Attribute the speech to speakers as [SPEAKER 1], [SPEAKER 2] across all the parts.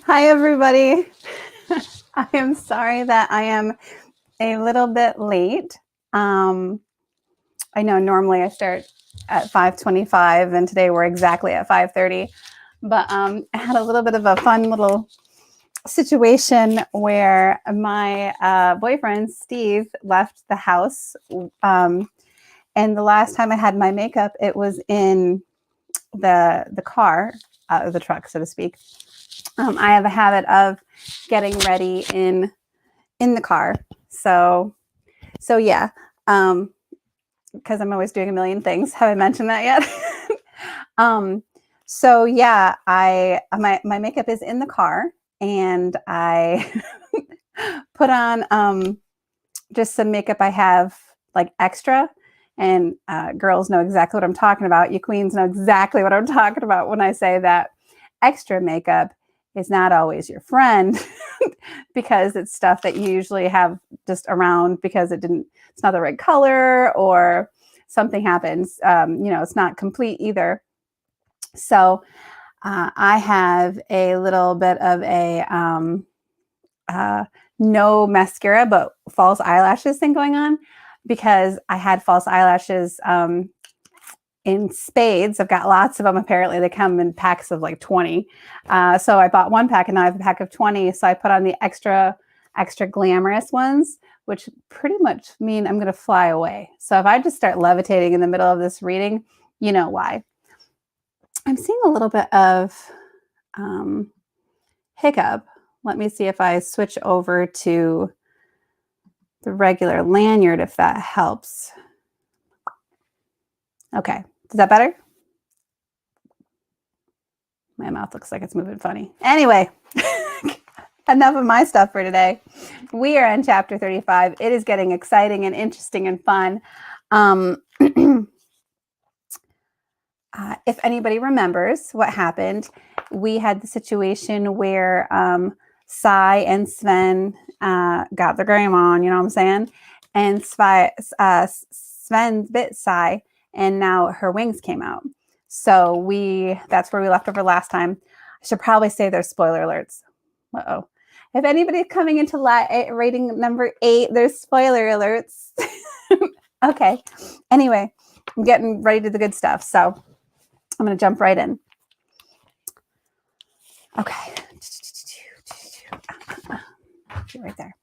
[SPEAKER 1] Hi, everybody. I am sorry that I am a little bit late. I know normally I start at 5:25, and today we're exactly at 5:30. But I had a little bit of a fun little situation where my boyfriend, Steve, left the house. And the last time I had my makeup, it was in the car, the truck, so to speak. I have a habit of getting ready in the car. So yeah, because I'm always doing a million things. Have I mentioned that yet? So yeah, my makeup is in the car, and I put on just some makeup I have like extra. And girls know exactly what I'm talking about. You queens know exactly what I'm talking about when I say that extra makeup is not always your friend because it's stuff that you usually have just around because it's not the right color or something happens. It's not complete either. So I have a little bit of a no mascara, but false eyelashes thing going on because I had false eyelashes in spades. I've got lots of them. Apparently they come in packs of like 20. So I bought one pack and now I have a pack of 20. So I put on the extra glamorous ones, which pretty much mean I'm going to fly away. So if I just start levitating in the middle of this reading, you know why. I'm seeing a little bit of hiccup. Let me see if I switch over to the regular lanyard, if that helps. Okay. Is that better? My mouth looks like it's moving funny. Anyway, enough of my stuff for today. We are on chapter 35. It is getting exciting and interesting and fun. If anybody remembers what happened, we had the situation where Cy and Sven got their game on, you know what I'm saying? And Sven bit Cy, and now her wings came out. So that's where we left over last time. I should probably say there's spoiler alerts. Uh-oh. If anybody's coming into rating number 8, there's spoiler alerts. Okay. Anyway, I'm getting ready to do the good stuff. So I'm going to jump right in. Okay. Right there.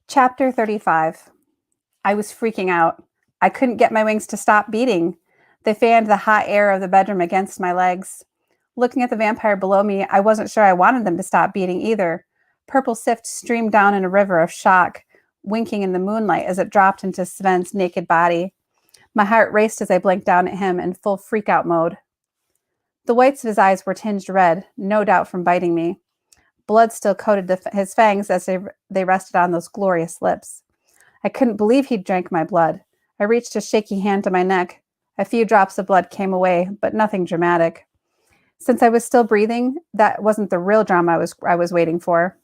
[SPEAKER 1] Chapter 35. I was freaking out. I couldn't get my wings to stop beating. They fanned the hot air of the bedroom against my legs. Looking at the vampire below me, I wasn't sure I wanted them to stop beating either. Purple sift streamed down in a river of shock, winking in the moonlight as it dropped into Sven's naked body. My heart raced as I blinked down at him in full freak-out mode. The whites of his eyes were tinged red, no doubt from biting me. Blood still coated his fangs as they rested on those glorious lips. I couldn't believe he'd drank my blood. I reached a shaky hand to my neck. A few drops of blood came away, but nothing dramatic. Since I was still breathing, that wasn't the real drama I was waiting for.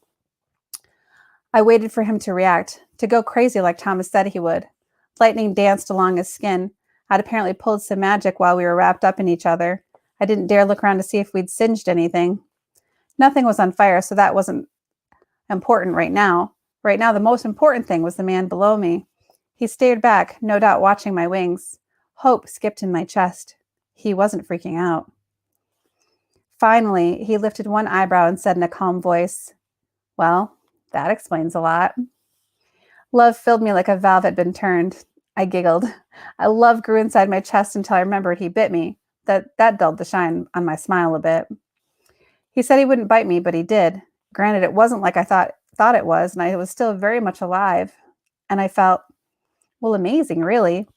[SPEAKER 1] I waited for him to react, to go crazy like Thomas said he would. Lightning danced along his skin. I'd apparently pulled some magic while we were wrapped up in each other. I didn't dare look around to see if we'd singed anything. Nothing was on fire, so that wasn't important right now. Right now, the most important thing was the man below me. He stared back, no doubt watching my wings. Hope skipped in my chest. He wasn't freaking out. Finally, he lifted one eyebrow and said in a calm voice, "Well, that explains a lot." Love filled me like a valve had been turned. I giggled. Love grew inside my chest until I remembered he bit me. That dulled the shine on my smile a bit. He said he wouldn't bite me, but he did. Granted, it wasn't like I thought it was, and I was still very much alive. And I felt, well, amazing, really.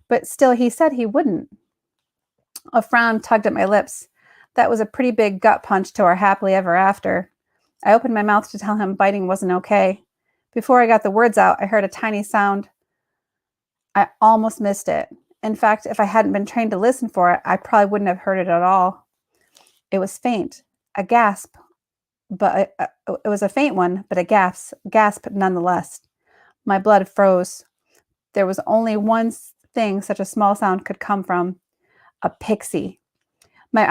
[SPEAKER 1] But still, he said he wouldn't. A frown tugged at my lips. That was a pretty big gut punch to our happily ever after. I opened my mouth to tell him biting wasn't okay. Before I got the words out, I heard a tiny sound. I almost missed it. In fact, if I hadn't been trained to listen for it, I probably wouldn't have heard it at all. It was faint, a gasp, but it was a faint one, but a gasp nonetheless. My blood froze. There was only one thing such a small sound could come from: a pixie. My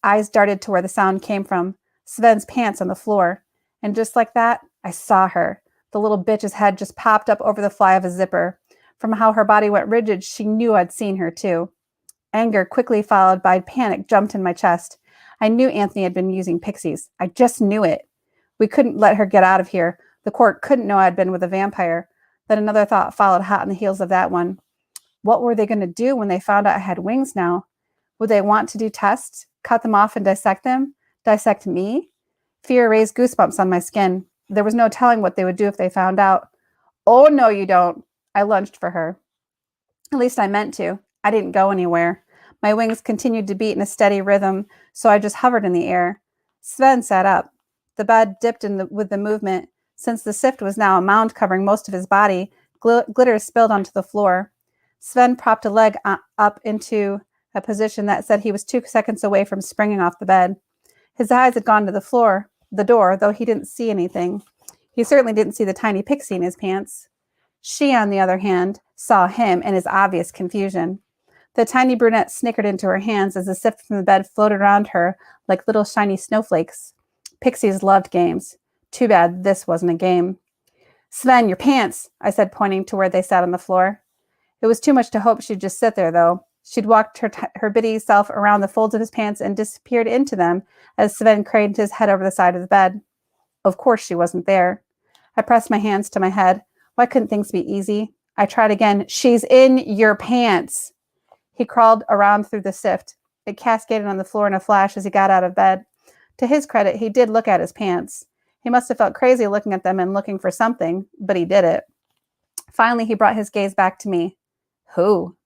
[SPEAKER 1] eyes darted to where the sound came from. Sven's pants on the floor. And just like that, I saw her. The little bitch's head just popped up over the fly of a zipper. From how her body went rigid, she knew I'd seen her too. Anger, quickly followed by panic, jumped in my chest. I knew Anthony had been using pixies. I just knew it. We couldn't let her get out of here. The court couldn't know I'd been with a vampire. Then another thought followed hot on the heels of that one. What were they going to do when they found out I had wings now? Would they want to do tests, cut them off and dissect them? Dissect me? Fear raised goosebumps on my skin. There was no telling what they would do if they found out. Oh, no, you don't. I lunged for her. At least I meant to. I didn't go anywhere. My wings continued to beat in a steady rhythm, so I just hovered in the air. Sven sat up. The bed dipped with the movement. Since the sift was now a mound covering most of his body, glitter spilled onto the floor. Sven propped a leg up into a position that said he was 2 seconds away from springing off the bed. His eyes had gone to the door, though he didn't see anything. He certainly didn't see the tiny pixie in his pants. She, on the other hand, saw him in his obvious confusion. The tiny brunette snickered into her hands as the sift from the bed floated around her like little shiny snowflakes. Pixies loved games. Too bad this wasn't a game. Sven, your pants, I said, pointing to where they sat on the floor. It was too much to hope she'd just sit there, though. She'd walked her bitty self around the folds of his pants and disappeared into them as Sven craned his head over the side of the bed. Of course she wasn't there. I pressed my hands to my head. Why couldn't things be easy? I tried again. She's in your pants. He crawled around through the sift. It cascaded on the floor in a flash as he got out of bed. To his credit, he did look at his pants. He must have felt crazy looking at them and looking for something, but he did it. Finally, he brought his gaze back to me. Who?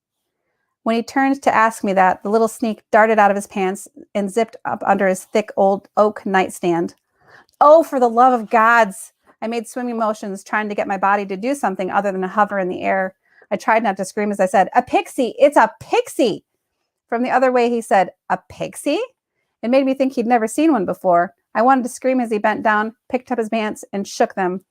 [SPEAKER 1] When he turned to ask me that, the little sneak darted out of his pants and zipped up under his thick old oak nightstand. Oh, for the love of gods! I made swimming motions, trying to get my body to do something other than hover in the air. I tried not to scream as I said, a pixie! It's a pixie! From the other way, he said, a pixie? It made me think he'd never seen one before. I wanted to scream as he bent down, picked up his pants, and shook them.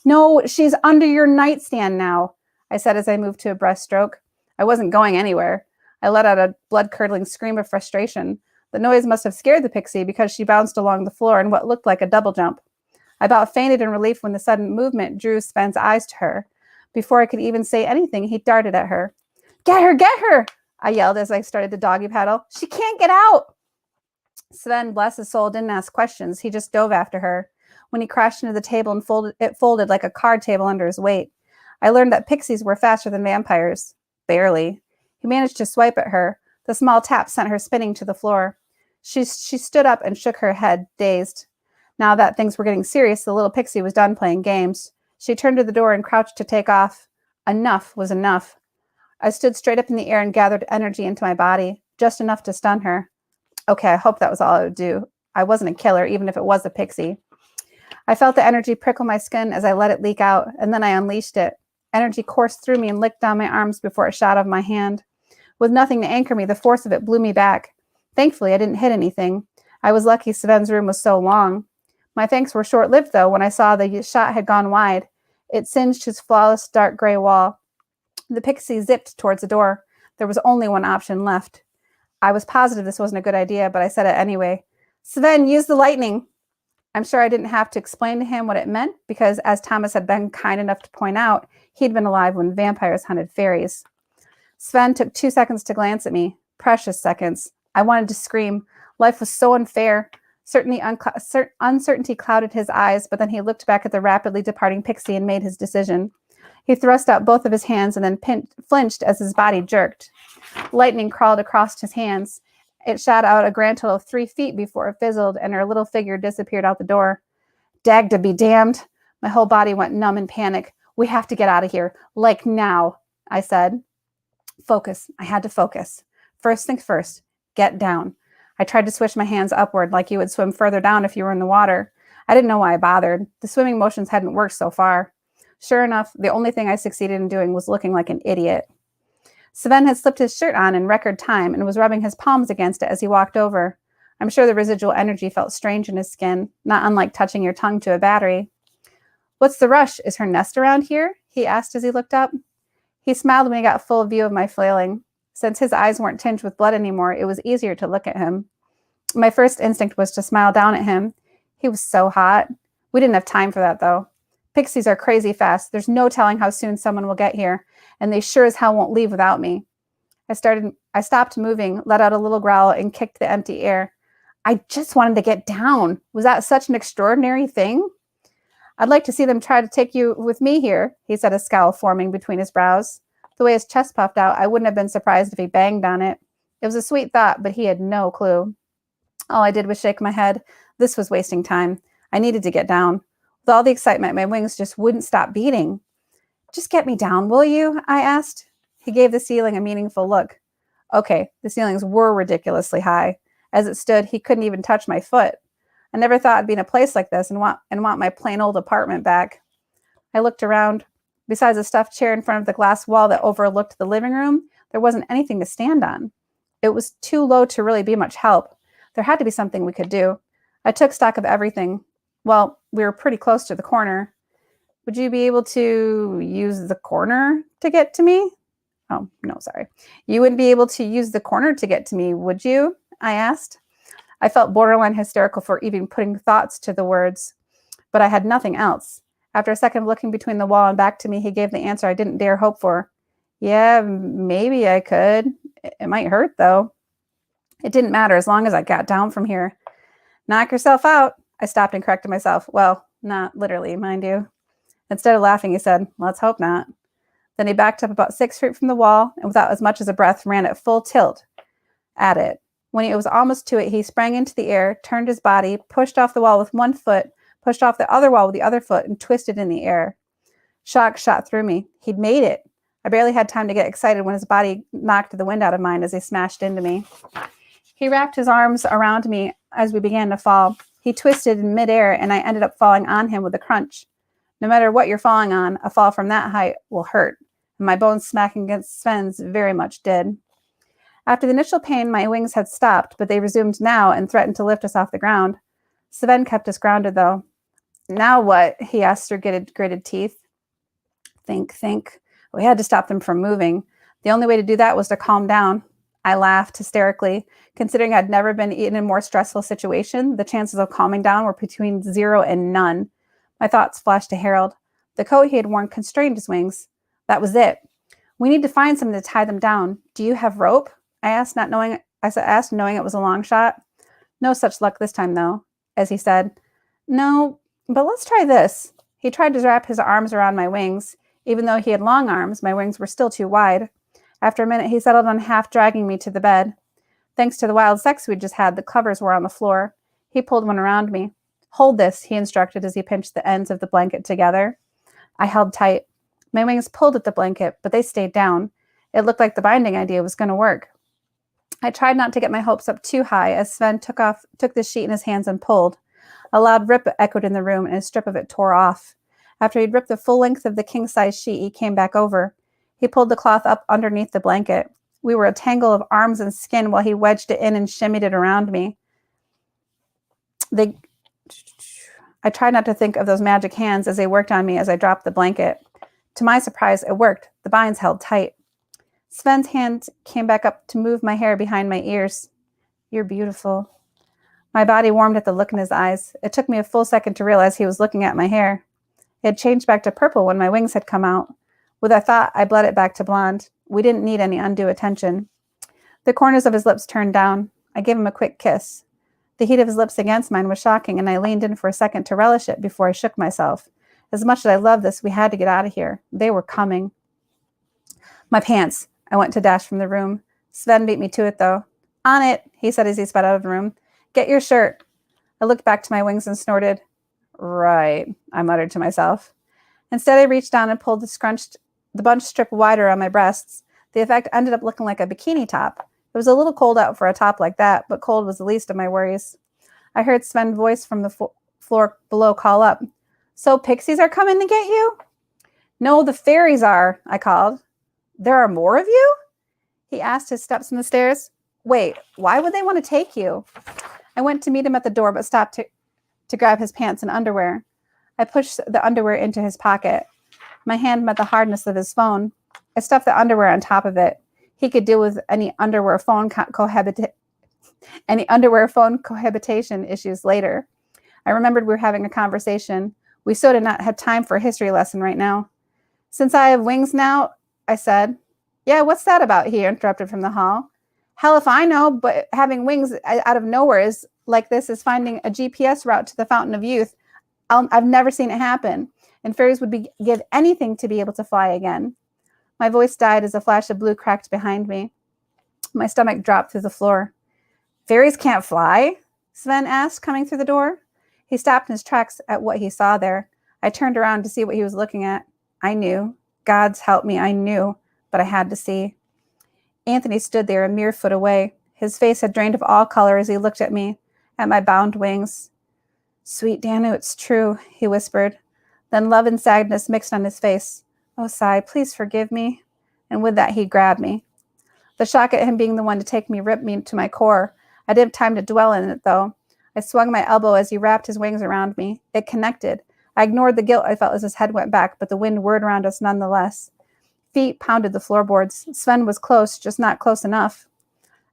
[SPEAKER 1] No, she's under your nightstand now, I said as I moved to a breaststroke. I wasn't going anywhere. I let out a blood-curdling scream of frustration. The noise must have scared the pixie because she bounced along the floor in what looked like a double jump. I about fainted in relief when the sudden movement drew Sven's eyes to her. Before I could even say anything, he darted at her. Get her! Get her! I yelled as I started to doggy paddle. She can't get out! Sven, bless his soul, didn't ask questions. He just dove after her. When he crashed into the table and folded like a card table under his weight. I learned that pixies were faster than vampires. Barely. He managed to swipe at her. The small tap sent her spinning to the floor. She stood up and shook her head, dazed. Now that things were getting serious, the little pixie was done playing games. She turned to the door and crouched to take off. Enough was enough. I stood straight up in the air and gathered energy into my body, just enough to stun her. Okay, I hope that was all I would do. I wasn't a killer, even if it was a pixie. I felt the energy prickle my skin as I let it leak out, and then I unleashed it. Energy coursed through me and licked down my arms before it shot out of my hand. With nothing to anchor me, the force of it blew me back. Thankfully, I didn't hit anything. I was lucky Sven's room was so long. My thanks were short-lived, though, when I saw the shot had gone wide. It singed his flawless dark gray wall. The pixie zipped towards the door. There was only one option left. I was positive this wasn't a good idea, but I said it anyway. Sven, use the lightning. I'm sure I didn't have to explain to him what it meant because, as Thomas had been kind enough to point out, he'd been alive when vampires hunted fairies. Sven took 2 seconds to glance at me. Precious seconds. I wanted to scream. Life was so unfair. Uncertainty clouded his eyes, but then he looked back at the rapidly departing pixie and made his decision. He thrust out both of his hands and then flinched as his body jerked. Lightning crawled across his hands. It shot out a grand total of 3 feet before it fizzled, and her little figure disappeared out the door. Dagda be damned. My whole body went numb in panic. We have to get out of here. Like now, I said. Focus. I had to focus. First things first. Get down. I tried to swish my hands upward like you would swim further down if you were in the water. I didn't know why I bothered. The swimming motions hadn't worked so far. Sure enough, the only thing I succeeded in doing was looking like an idiot. Sven had slipped his shirt on in record time and was rubbing his palms against it as he walked over. I'm sure the residual energy felt strange in his skin, not unlike touching your tongue to a battery. What's the rush? Is her nest around here? He asked as he looked up. He smiled when he got full view of my flailing. Since his eyes weren't tinged with blood anymore, it was easier to look at him. My first instinct was to smile down at him. He was so hot. We didn't have time for that, though. Pixies are crazy fast. There's no telling how soon someone will get here, and they sure as hell won't leave without me. I stopped moving, let out a little growl, and kicked the empty air. I just wanted to get down. Was that such an extraordinary thing? I'd like to see them try to take you with me here, he said, a scowl forming between his brows. The way his chest puffed out, I wouldn't have been surprised if he banged on it. It was a sweet thought, but he had no clue. All I did was shake my head. This was wasting time. I needed to get down. With all the excitement, my wings just wouldn't stop beating. Just get me down, will you? I asked. He gave the ceiling a meaningful look. Okay, the ceilings were ridiculously high. As it stood, he couldn't even touch my foot. I never thought I'd be in a place like this and want my plain old apartment back. I looked around. Besides a stuffed chair in front of the glass wall that overlooked the living room, there wasn't anything to stand on. It was too low to really be much help. There had to be something we could do. I took stock of everything. Well, we were pretty close to the corner. Would you be able to use the corner to get to me? Oh, no, sorry. You wouldn't be able to use the corner to get to me, would you? I asked. I felt borderline hysterical for even putting thoughts to the words, but I had nothing else. After a second of looking between the wall and back to me, he gave the answer I didn't dare hope for. Yeah, maybe I could. It might hurt, though. It didn't matter as long as I got down from here. Knock yourself out. I stopped and corrected myself. Well, not literally, mind you. Instead of laughing, he said, let's hope not. Then he backed up about 6 feet from the wall and without as much as a breath ran at full tilt at it. When he was almost to it, he sprang into the air, turned his body, pushed off the wall with one foot, pushed off the other wall with the other foot, and twisted in the air. Shock shot through me. He'd made it. I barely had time to get excited when his body knocked the wind out of mine as he smashed into me. He wrapped his arms around me as we began to fall. He twisted in midair, and I ended up falling on him with a crunch. No matter what you're falling on, a fall from that height will hurt, and my bones smacking against Sven's very much did. After the initial pain, my wings had stopped, but they resumed now and threatened to lift us off the ground. Sven kept us grounded, though. Now what? He asked through gritted teeth. Think. We had to stop them from moving. The only way to do that was to calm down. I laughed hysterically. Considering I'd never been in a more stressful situation, the chances of calming down were between 0 and none. My thoughts flashed to Harold. The coat he had worn constrained his wings. That was it. We need to find something to tie them down. Do you have rope? I asked, knowing it was a long shot. No such luck this time, though, as he said. No, but let's try this. He tried to wrap his arms around my wings. Even though he had long arms, my wings were still too wide. After a minute, he settled on half dragging me to the bed. Thanks to the wild sex we'd just had, the covers were on the floor. He pulled one around me. Hold this, he instructed as he pinched the ends of the blanket together. I held tight. My wings pulled at the blanket, but they stayed down. It looked like the binding idea was going to work. I tried not to get my hopes up too high as Sven took the sheet in his hands and pulled. A loud rip echoed in the room, and a strip of it tore off. After he'd ripped the full length of the king-size sheet, he came back over. He pulled the cloth up underneath the blanket. We were a tangle of arms and skin while he wedged it in and shimmied it around me. I tried not to think of those magic hands as they worked on me as I dropped the blanket. To my surprise, it worked. The binds held tight. Sven's hand came back up to move my hair behind my ears. You're beautiful. My body warmed at the look in his eyes. It took me a full second to realize he was looking at my hair. It had changed back to purple when my wings had come out. With a thought, I bled it back to blonde. We didn't need any undue attention. The corners of his lips turned down. I gave him a quick kiss. The heat of his lips against mine was shocking, and I leaned in for a second to relish it before I shook myself. As much as I loved this, we had to get out of here. They were coming. My pants. I went to dash from the room. Sven beat me to it, though. On it, he said as he sped out of the room. Get your shirt. I looked back to my wings and snorted. Right, I muttered to myself. Instead, I reached down and pulled the bunched strip wider on my breasts. The effect ended up looking like a bikini top. It was a little cold out for a top like that, but cold was the least of my worries. I heard Sven's voice from the floor below call up. So pixies are coming to get you? No, the fairies are, I called. There are more of you? He asked his steps from the stairs. Wait, why would they want to take you? I went to meet him at the door, but stopped to grab his pants and underwear. I pushed the underwear into his pocket. My hand met the hardness of his phone. I stuffed the underwear on top of it. He could deal with any underwear phone cohabitation issues later. I remembered we were having a conversation. We so did not have time for a history lesson right now. Since I have wings now, I said. Yeah, what's that about? He interrupted from the hall. Hell if I know, but having wings out of nowhere is like this is finding a GPS route to the Fountain of Youth. I've never seen it happen, and fairies would give anything to be able to fly again. My voice died as a flash of blue cracked behind me. My stomach dropped through the floor. Fairies can't fly? Sven asked, coming through the door. He stopped in his tracks at what he saw there. I turned around to see what he was looking at. I knew. God's help me, I knew, but I had to see. Anthony stood there a mere foot away. His face had drained of all color as he looked at me, at my bound wings. Sweet Danu, it's true, he whispered. Then love and sadness mixed on his face. Oh, Cy, please forgive me. And with that, he grabbed me. The shock at him being the one to take me ripped me to my core. I didn't have time to dwell in it, though. I swung my elbow as he wrapped his wings around me. It connected. I ignored the guilt I felt as his head went back, but the wind whirred around us nonetheless. Feet pounded the floorboards. Sven was close, just not close enough.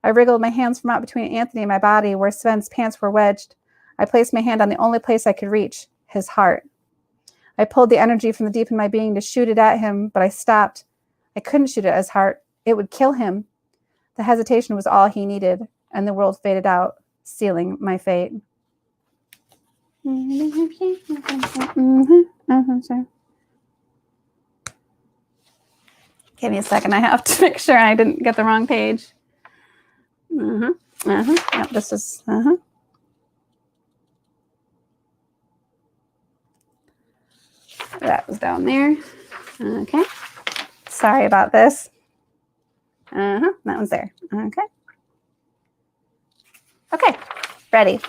[SPEAKER 1] I wriggled my hands from out between Anthony and my body where Sven's pants were wedged. I placed my hand on the only place I could reach, his heart. I pulled the energy from the deep in my being to shoot it at him, but I stopped. I couldn't shoot it at his heart. It would kill him. The hesitation was all he needed, and the world faded out, sealing my fate. Give me a second. I have to make sure I didn't get the wrong page. Yep, this is, That was down there. Okay. Sorry about this. That one's there. Okay. Okay. Ready.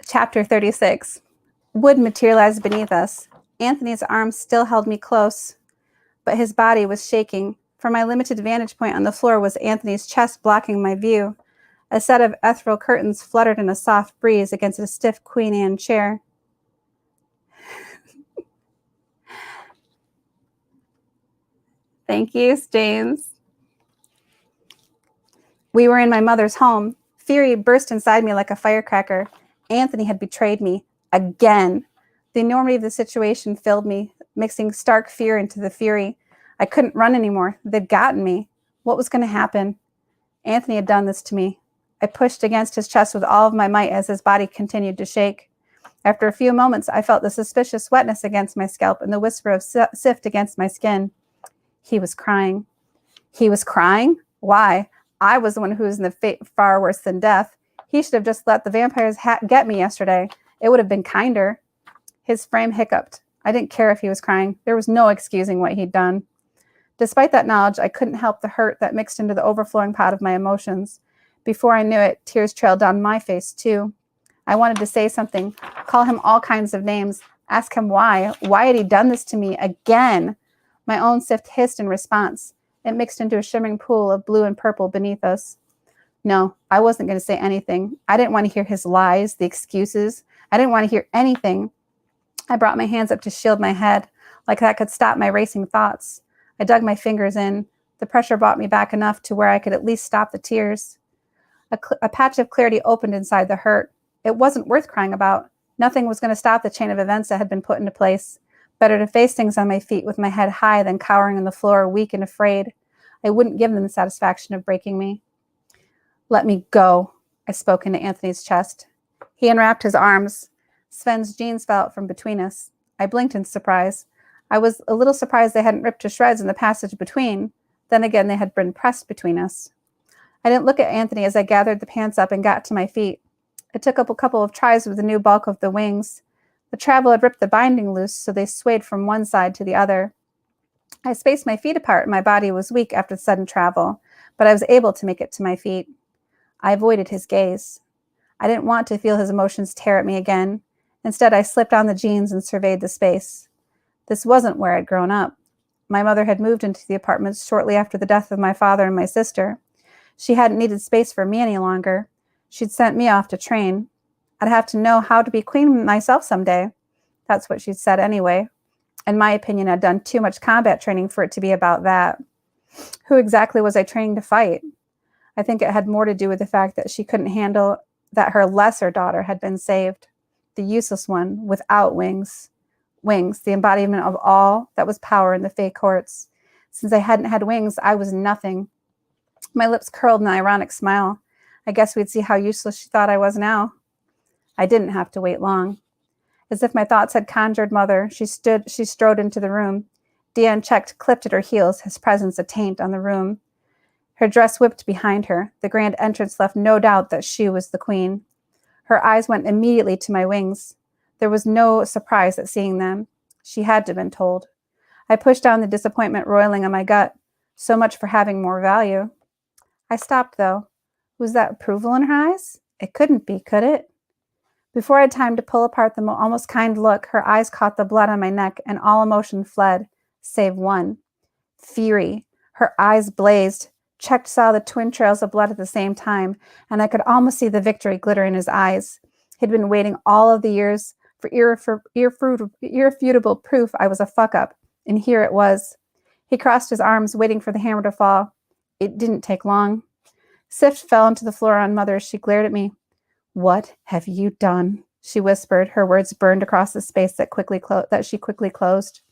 [SPEAKER 1] Chapter 36. Wood materialized beneath us. Anthony's arms still held me close, but his body was shaking. From my limited vantage point on the floor was Anthony's chest blocking my view. A set of ethereal curtains fluttered in a soft breeze against a stiff Queen Anne chair. Thank you, James. We were in my mother's home. Fury burst inside me like a firecracker. Anthony had betrayed me. Again. The enormity of the situation filled me, mixing stark fear into the fury. I couldn't run anymore. They'd gotten me. What was going to happen? Anthony had done this to me. I pushed against his chest with all of my might as his body continued to shake. After a few moments, I felt the suspicious wetness against my scalp and the whisper of sift against my skin. He was crying. He was crying? Why? I was the one who was in the fate far worse than death. He should have just let the vampires get me yesterday. It would have been kinder. His frame hiccuped. I didn't care if he was crying. There was no excusing what he'd done. Despite that knowledge, I couldn't help the hurt that mixed into the overflowing pot of my emotions. Before I knew it, tears trailed down my face, too. I wanted to say something, call him all kinds of names, ask him why. Why had he done this to me again? My own sift hissed in response. It mixed into a shimmering pool of blue and purple beneath us. No, I wasn't going to say anything. I didn't want to hear his lies, the excuses. I didn't want to hear anything. I brought my hands up to shield my head, like that could stop my racing thoughts. I dug my fingers in. The pressure brought me back enough to where I could at least stop the tears. A patch of clarity opened inside the hurt. It wasn't worth crying about. Nothing was going to stop the chain of events that had been put into place. Better to face things on my feet with my head high than cowering on the floor, weak and afraid. I wouldn't give them the satisfaction of breaking me. Let me go, I spoke into Anthony's chest. He unwrapped his arms. Sven's jeans fell out from between us. I blinked in surprise. I was a little surprised they hadn't ripped to shreds in the passage between. Then again, they had been pressed between us. I didn't look at Anthony as I gathered the pants up and got to my feet. It took up a couple of tries with the new bulk of the wings. The travel had ripped the binding loose, so they swayed from one side to the other. I spaced my feet apart and my body was weak after the sudden travel, but I was able to make it to my feet. I avoided his gaze. I didn't want to feel his emotions tear at me again. Instead, I slipped on the jeans and surveyed the space. This wasn't where I'd grown up. My mother had moved into the apartments shortly after the death of my father and my sister. She hadn't needed space for me any longer. She'd sent me off to train. I'd have to know how to be queen myself someday. That's what she'd said anyway. In my opinion, I'd done too much combat training for it to be about that. Who exactly was I training to fight? I think it had more to do with the fact that she couldn't handle that her lesser daughter had been saved, the useless one without wings. Wings, the embodiment of all that was power in the Fae courts. Since I hadn't had wings, I was nothing. My lips curled in an ironic smile. I guess we'd see how useless she thought I was now. I didn't have to wait long. As if my thoughts had conjured Mother, she strode into the room. Deanne clipped at her heels, his presence a taint on the room. Her dress whipped behind her. The grand entrance left no doubt that she was the queen. Her eyes went immediately to my wings. There was no surprise at seeing them. She had to have been told. I pushed down the disappointment roiling in my gut. So much for having more value. I stopped, though. Was that approval in her eyes? It couldn't be, could it? Before I had time to pull apart the almost kind look, her eyes caught the blood on my neck, and all emotion fled, save one. Fury. Her eyes blazed. Saw the twin trails of blood at the same time, and I could almost see the victory glitter in his eyes. He'd been waiting all of the years for irrefutable proof I was a fuck-up, and here it was. He crossed his arms, waiting for the hammer to fall. It didn't take long. Sift fell onto the floor on Mother as she glared at me. "What have you done?" she whispered. Her words burned across the space that she quickly closed.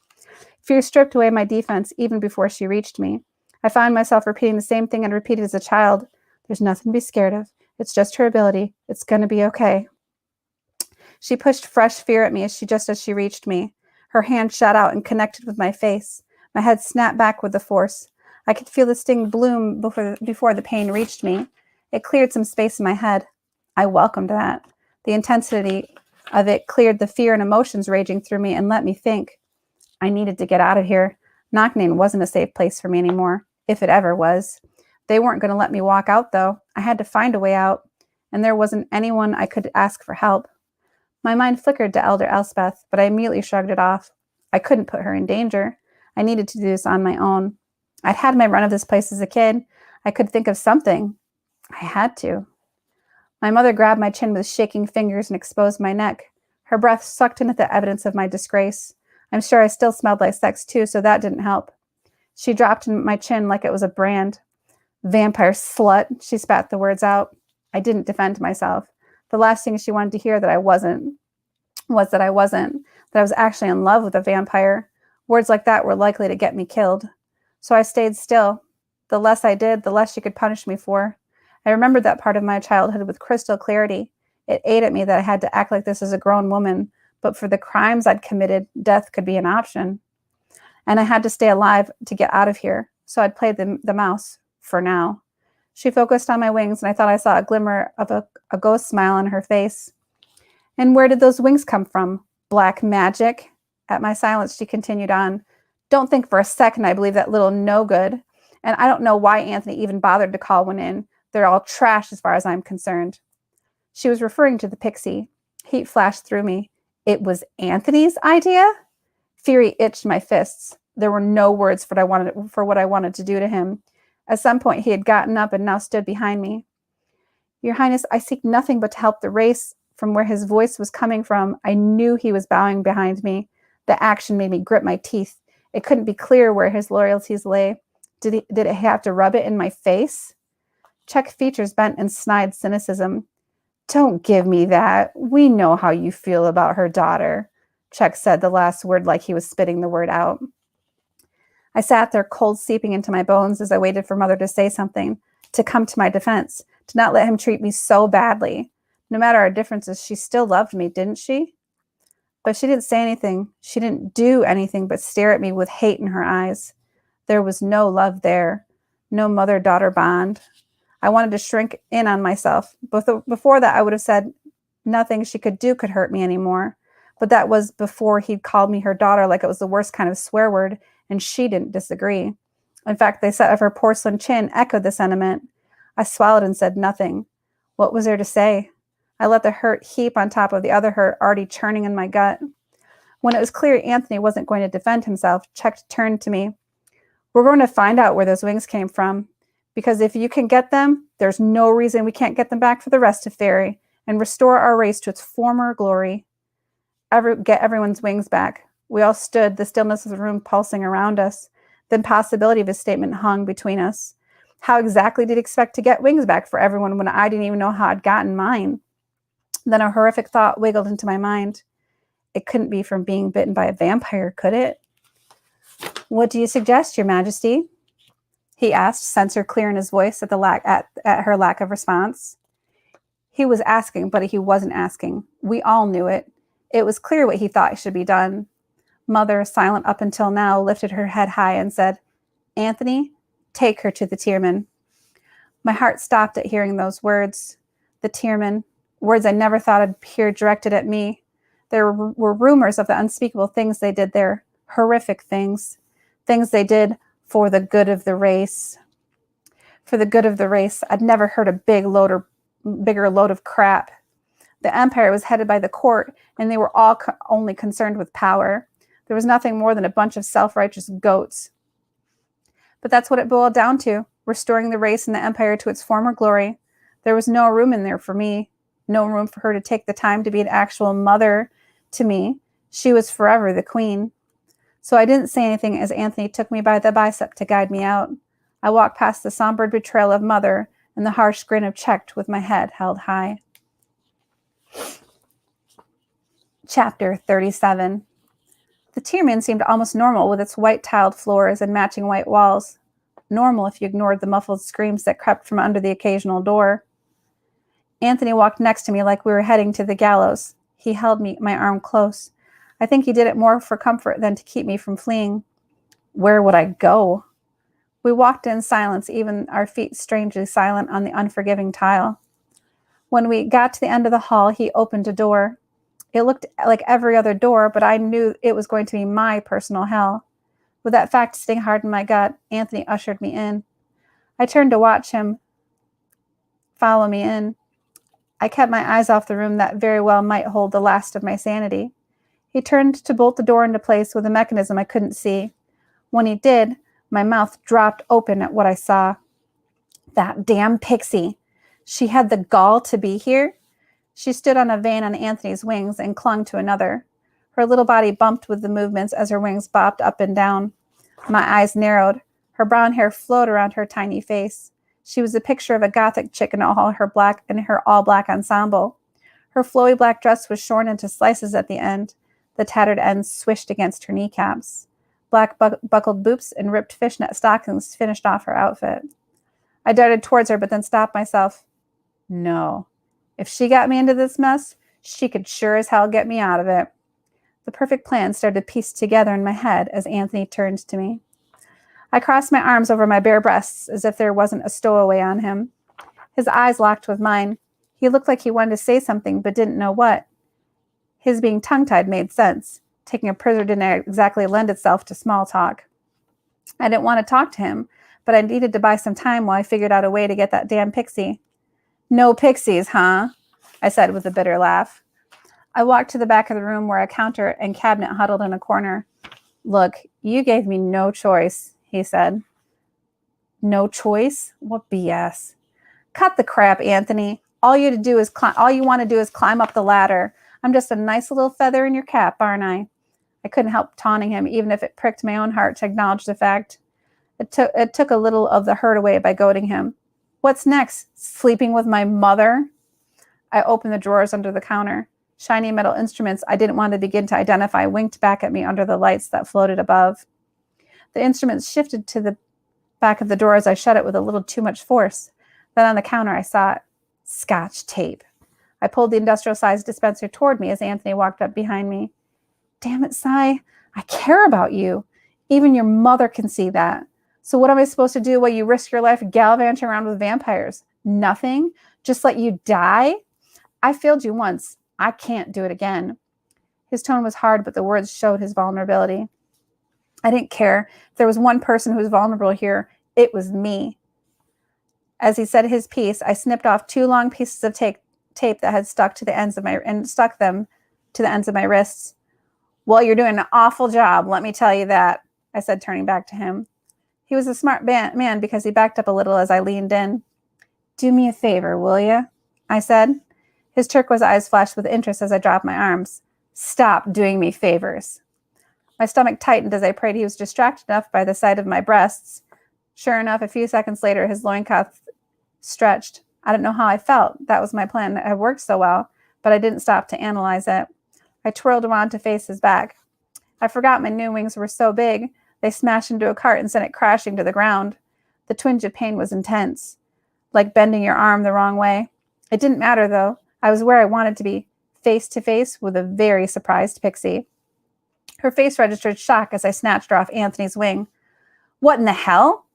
[SPEAKER 1] Fear stripped away my defense even before she reached me. I found myself repeating the same thing I'd repeated as a child. There's nothing to be scared of. It's just her ability. It's going to be okay. She pushed fresh fear at me just as she reached me. Her hand shot out and connected with my face. My head snapped back with the force. I could feel the sting bloom before the pain reached me. It cleared some space in my head. I welcomed that. The intensity of it cleared the fear and emotions raging through me and let me think. I needed to get out of here. Knocknane wasn't a safe place for me anymore, if it ever was. They weren't going to let me walk out, though. I had to find a way out, and there wasn't anyone I could ask for help. My mind flickered to Elder Elspeth, but I immediately shrugged it off. I couldn't put her in danger. I needed to do this on my own. I'd had my run of this place as a kid. I could think of something. I had to. My mother grabbed my chin with shaking fingers and exposed my neck. Her breath sucked in at the evidence of my disgrace. I'm sure I still smelled like sex too, so that didn't help. She dropped in my chin like it was a brand. "Vampire slut," she spat the words out. I didn't defend myself. The last thing she wanted to hear that I was actually in love with a vampire. Words like that were likely to get me killed. So I stayed still. The less I did, the less she could punish me for. I remembered that part of my childhood with crystal clarity. It ate at me that I had to act like this as a grown woman, but for the crimes I'd committed, death could be an option. And I had to stay alive to get out of here, so I'd play the mouse, for now. She focused on my wings, and I thought I saw a glimmer of a ghost smile on her face. "And where did those wings come from? Black magic?" At my silence, she continued on. "Don't think for a second I believe that little no-good. And I don't know why Anthony even bothered to call one in. They're all trash as far as I'm concerned." She was referring to the pixie. Heat flashed through me. It was Anthony's idea? Fury itched my fists. There were no words for what I wanted to do to him. At some point, he had gotten up and now stood behind me. "Your Highness, I seek nothing but to help the race." From where his voice was coming from, I knew he was bowing behind me. The action made me grip my teeth. It couldn't be clear where his loyalties lay. Did it have to rub it in my face? Check's features bent in snide cynicism. "Don't give me that. We know how you feel about her daughter." Check said the last word like he was spitting the word out. I sat there, cold seeping into my bones as I waited for Mother to say something, to come to my defense, to not let him treat me so badly. No matter our differences, she still loved me, didn't she? But she didn't say anything. She didn't do anything but stare at me with hate in her eyes. There was no love there, no mother-daughter bond. I wanted to shrink in on myself. Before that, I would have said nothing she could do could hurt me anymore. But that was before he'd called me her daughter like it was the worst kind of swear word, and she didn't disagree. In fact, the set of her porcelain chin echoed the sentiment. I swallowed and said nothing. What was there to say? I let the hurt heap on top of the other hurt already churning in my gut. When it was clear Anthony wasn't going to defend himself, Chuck turned to me. "We're going to find out where those wings came from. Because if you can get them, there's no reason we can't get them back for the rest of Fairy and restore our race to its former glory. Get everyone's wings back." We all stood, the stillness of the room pulsing around us. The impossibility of his statement hung between us. How exactly did he expect to get wings back for everyone when I didn't even know how I'd gotten mine? Then a horrific thought wiggled into my mind. It couldn't be from being bitten by a vampire, could it? What do you suggest, Your Majesty? He asked, censor clear in his voice at her lack of response. He was asking, but he wasn't asking. We all knew it. It was clear what he thought should be done. Mother, silent up until now, lifted her head high and said, Anthony, take her to the tierman. My heart stopped at hearing those words. The tierman, words I never thought I'd hear directed at me. There were rumors of the unspeakable things they did there, horrific things they did for the good of the race. For the good of the race, I'd never heard a bigger load of crap. The empire was headed by the court, and they were all only concerned with power. There was nothing more than a bunch of self-righteous goats. But that's what it boiled down to, restoring the race and the empire to its former glory. There was no room in there for me, no room for her to take the time to be an actual mother to me. She was forever the queen. So I didn't say anything as Anthony took me by the bicep to guide me out. I walked past the somber betrayal of mother and the harsh grin of checked with my head held high. Chapter 37. The tierman seemed almost normal with its white tiled floors and matching white walls. Normal if you ignored the muffled screams that crept from under the occasional door. Anthony walked next to me like we were heading to the gallows. He held my arm close. I think he did it more for comfort than to keep me from fleeing. Where would I go? We walked in silence, even our feet strangely silent on the unforgiving tile. When we got to the end of the hall, he opened a door. It looked like every other door, but I knew it was going to be my personal hell. With that fact sitting hard in my gut, Anthony ushered me in. I turned to watch him follow me in. I kept my eyes off the room that very well might hold the last of my sanity. He turned to bolt the door into place with a mechanism I couldn't see. When he did, my mouth dropped open at what I saw. That damn pixie. She had the gall to be here. She stood on a vein on Anthony's wings and clung to another. Her little body bumped with the movements as her wings bobbed up and down. My eyes narrowed. Her brown hair flowed around her tiny face. She was a picture of a gothic chick in her all-black ensemble. Her flowy black dress was shorn into slices at the end. The tattered ends swished against her kneecaps. Black buckled boots and ripped fishnet stockings finished off her outfit. I darted towards her, but then stopped myself. No. If she got me into this mess, she could sure as hell get me out of it. The perfect plan started to piece together in my head as Anthony turned to me. I crossed my arms over my bare breasts as if there wasn't a stowaway on him. His eyes locked with mine. He looked like he wanted to say something, but didn't know what. His being tongue-tied made sense. Taking a prisoner didn't exactly lend itself to small talk. I didn't want to talk to him, but I needed to buy some time while I figured out a way to get that damn pixie. No pixies, huh? I said with a bitter laugh. I walked to the back of the room where a counter and cabinet huddled in a corner. Look, you gave me no choice, he said. No choice? What BS? Cut the crap, Anthony. All you want to do is climb up the ladder. I'm just a nice little feather in your cap, aren't I? I couldn't help taunting him, even if it pricked my own heart to acknowledge the fact. It took a little of the hurt away by goading him. What's next? Sleeping with my mother? I opened the drawers under the counter. Shiny metal instruments I didn't want to begin to identify winked back at me under the lights that floated above. The instruments shifted to the back of the door as I shut it with a little too much force. Then on the counter I saw it. Scotch tape. I pulled the industrial-sized dispenser toward me as Anthony walked up behind me. Damn it, Cy. I care about you. Even your mother can see that. So what am I supposed to do while you risk your life gallivanting around with vampires? Nothing? Just let you die? I failed you once. I can't do it again. His tone was hard, but the words showed his vulnerability. I didn't care. If there was one person who was vulnerable here, it was me. As he said his piece, I snipped off 2 long pieces of tape that had stuck to the ends of my wrists. Well, you're doing an awful job, let me tell you that, I said, turning back to him. He was a smart man because he backed up a little as I leaned in. Do me a favor, will you? I said. His turquoise eyes flashed with interest as I dropped my arms. Stop doing me favors. My stomach tightened as I prayed he was distracted enough by the sight of my breasts. Sure enough, a few seconds later, his loincloth stretched. I didn't know how I felt. That was my plan. It had worked so well. but I didn't stop to analyze it. I twirled around to face his back. I forgot my new wings were so big, they smashed into a cart and sent it crashing to the ground. The twinge of pain was intense, like bending your arm the wrong way. It didn't matter, though. I was where I wanted to be, face to face with a very surprised Pixie. Her face registered shock as I snatched her off Anthony's wing. "What in the hell?"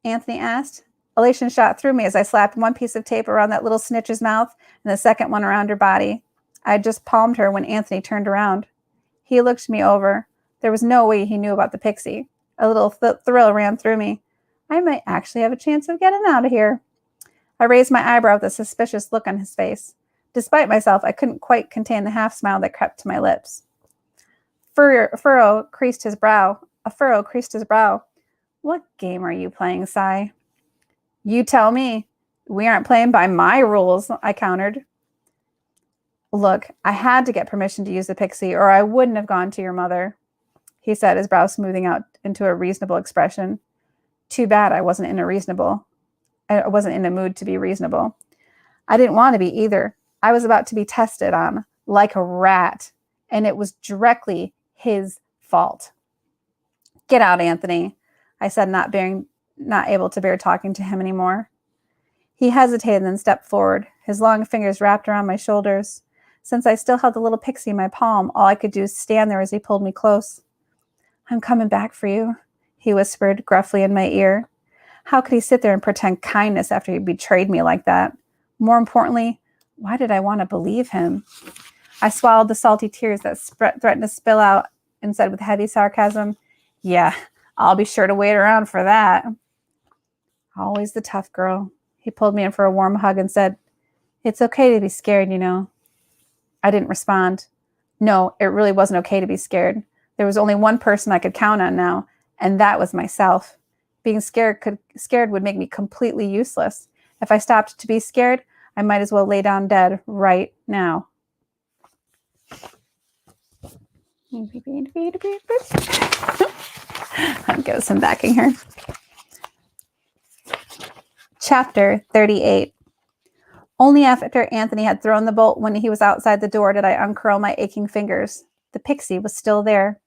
[SPEAKER 1] Anthony asked. Elation shot through me as I slapped one piece of tape around that little snitch's mouth and the second one around her body. I had just palmed her when Anthony turned around. He looked me over. There was no way he knew about the Pixie. A little thrill ran through me. I might actually have a chance of getting out of here. I raised my eyebrow with a suspicious look on his face. Despite myself, I couldn't quite contain the half smile that crept to my lips. A furrow creased his brow. "What game are you playing, Cy?" "You tell me. We aren't playing by my rules," I countered. "Look, I had to get permission to use the Pixie, or I wouldn't have gone to your mother," he said, his brow smoothing out into a reasonable expression. Too bad I wasn't in a mood to be reasonable. I didn't want to be either. I was about to be tested on, like a rat, and it was directly his fault. "Get out, Anthony," I said, not able to bear talking to him anymore. He hesitated and then stepped forward, his long fingers wrapped around my shoulders. Since I still held the little Pixie in my palm, all I could do was stand there as he pulled me close. "I'm coming back for you," he whispered gruffly in my ear. How could he sit there and pretend kindness after he betrayed me like that? More importantly, why did I want to believe him? I swallowed the salty tears that threatened to spill out and said with heavy sarcasm, "Yeah, I'll be sure to wait around for that." Always the tough girl. He pulled me in for a warm hug and said, "It's okay to be scared, you know." I didn't respond. No, it really wasn't okay to be scared. There was only one person I could count on now, and that was myself. Being scared would make me completely useless. If I stopped to be scared, I might as well lay down dead right now. I'll give some backing here. Chapter 38. Only after Anthony had thrown the bolt when he was outside the door did I uncurl my aching fingers. The Pixie was still there.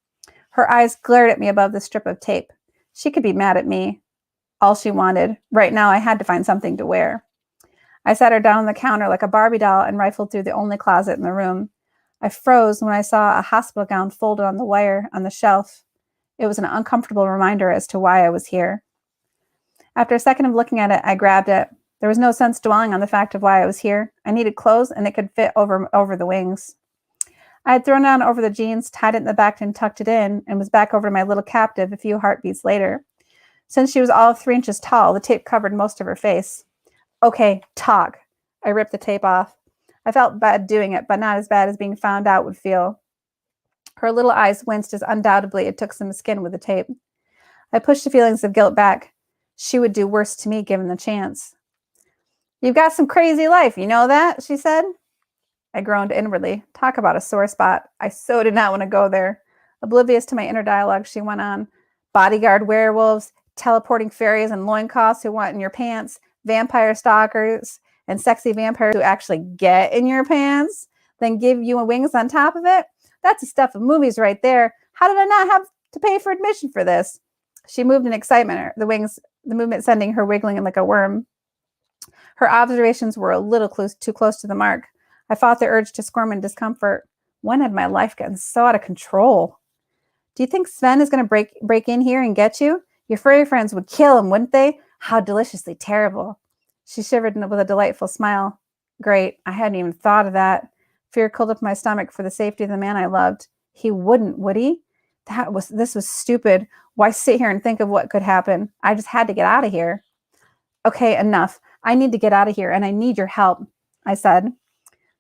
[SPEAKER 1] Her eyes glared at me above the strip of tape. She could be mad at me. All she wanted. Right now, I had to find something to wear. I sat her down on the counter like a Barbie doll and rifled through the only closet in the room. I froze when I saw a hospital gown folded on the wire on the shelf. It was an uncomfortable reminder as to why I was here. After a second of looking at it, I grabbed it. There was no sense dwelling on the fact of why I was here. I needed clothes, and it could fit over the wings. I had thrown it on over the jeans, tied it in the back and tucked it in, and was back over to my little captive a few heartbeats later. Since she was all of 3 inches tall, the tape covered most of her face. "Okay, talk." I ripped the tape off. I felt bad doing it, but not as bad as being found out would feel. Her little eyes winced as undoubtedly it took some skin with the tape. I pushed the feelings of guilt back. She would do worse to me given the chance. "You've got some crazy life, you know that?" she said. I groaned inwardly. Talk about a sore spot. I so did not want to go there. Oblivious to my inner dialogue, she went on. "Bodyguard werewolves, teleporting fairies and loincloths who want in your pants, vampire stalkers, and sexy vampires who actually get in your pants, then give you wings on top of it. That's the stuff of movies right there. How did I not have to pay for admission for this?" She moved in excitement, the movement sending her wiggling like a worm. Her observations were a little too close to the mark. I fought the urge to squirm in discomfort. When had my life gotten so out of control? "Do you think Sven is going to break in here and get you? Your furry friends would kill him, wouldn't they? How deliciously terrible." She shivered with a delightful smile. Great. I hadn't even thought of that. Fear curled up my stomach for the safety of the man I loved. He wouldn't, would he? This was stupid. Why sit here and think of what could happen? I just had to get out of here. "Okay, enough. I need to get out of here, and I need your help," I said.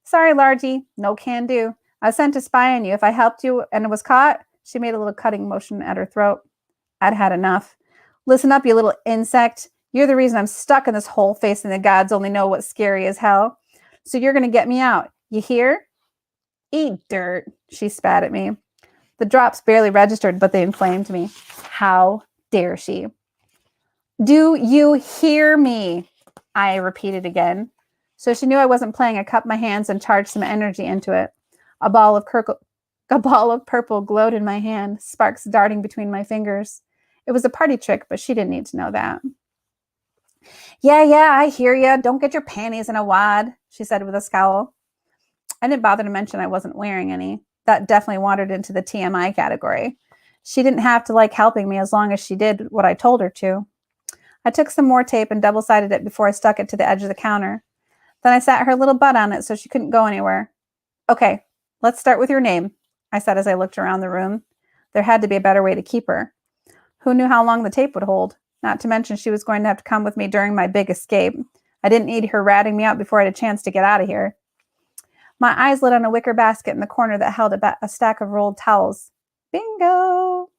[SPEAKER 1] "Sorry, Largie. No can do. I was sent to spy on you. If I helped you and was caught," she made a little cutting motion at her throat. I'd had enough. "Listen up, you little insect. You're the reason I'm stuck in this hole facing the gods only know what's scary as hell. So you're going to get me out. You hear?" "Eat dirt," she spat at me. The drops barely registered, but they inflamed me. How dare she? "Do you hear me?" I repeated again. So she knew I wasn't playing. I cupped my hands and charged some energy into it. A ball of purple glowed in my hand, sparks darting between my fingers. It was a party trick, but she didn't need to know that. Yeah, I hear ya. Don't get your panties in a wad, she said with a scowl. I didn't bother to mention I wasn't wearing any. That definitely wandered into the TMI category. She didn't have to like helping me as long as she did what I told her to. I took some more tape and double-sided it before I stuck it to the edge of the counter. Then I sat her little butt on it so she couldn't go anywhere. Okay, let's start with your name, I said as I looked around the room. There had to be a better way to keep her. Who knew how long the tape would hold? Not to mention she was going to have to come with me during my big escape. I didn't need her ratting me out before I had a chance to get out of here. My eyes lit on a wicker basket in the corner that held a stack of rolled towels. Bingo!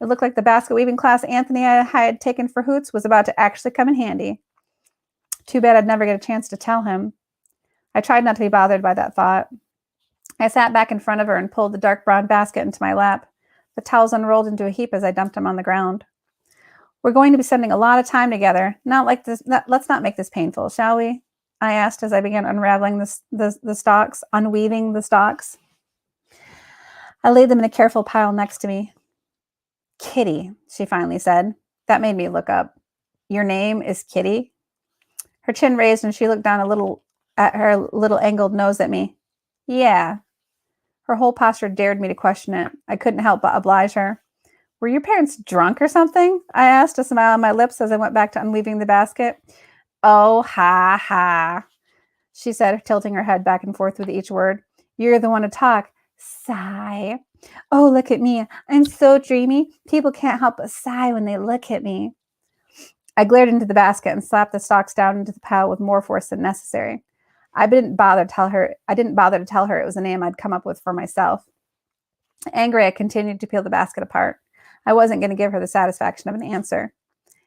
[SPEAKER 1] It looked like the basket weaving class Anthony I had taken for hoots was about to actually come in handy. Too bad I'd never get a chance to tell him. I tried not to be bothered by that thought. I sat back in front of her and pulled the dark brown basket into my lap. The towels unrolled into a heap as I dumped them on the ground. We're going to be spending a lot of time together. Let's not make this painful, shall we? I asked as I began unraveling the stalks, unweaving the stalks. I laid them in a careful pile next to me. Kitty, she finally said. That made me look up. Your name is Kitty? Her chin raised and she looked down a little at her little angled nose at me. Yeah. Her whole posture dared me to question it. I couldn't help but oblige her. Were your parents drunk or something? I asked, a smile on my lips as I went back to unweaving the basket. Oh, ha, ha, she said, tilting her head back and forth with each word. You're the one to talk. Sigh. Oh, look at me. I'm so dreamy. People can't help but sigh when they look at me. I glared into the basket and slapped the stalks down into the pile with more force than necessary. I didn't bother to tell her it was a name I'd come up with for myself. Angry, I continued to peel the basket apart. I wasn't going to give her the satisfaction of an answer.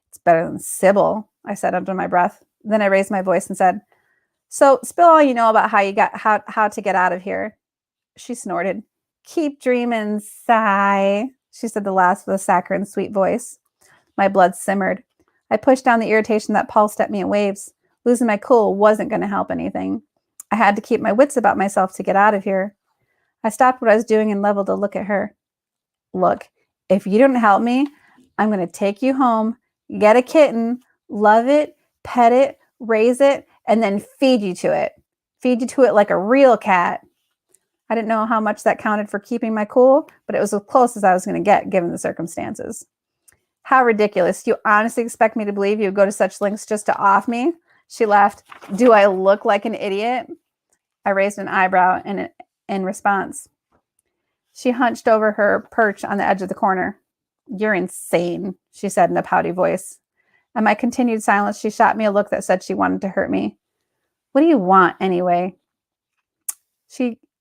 [SPEAKER 1] It's better than Sybil, I said under my breath. Then I raised my voice and said, so spill all you know about how to get out of here. She snorted. Keep dreaming, sigh, she said the last with a saccharine sweet voice. My blood simmered. I pushed down the irritation that pulsed at me in waves. Losing my cool wasn't going to help anything. I had to keep my wits about myself to get out of here. I stopped what I was doing and leveled a look at her. Look, if you don't help me, I'm going to take you home, get a kitten, love it, pet it, raise it, and then feed you to it. Feed you to it like a real cat. I didn't know how much that counted for keeping my cool, but it was as close as I was going to get given the circumstances. How ridiculous. You honestly expect me to believe you would go to such lengths just to off me? She laughed. Do I look like an idiot? I raised an eyebrow in response. She hunched over her perch on the edge of the corner. You're insane, she said in a pouty voice. In my continued silence, she shot me a look that said she wanted to hurt me. What do you want anyway?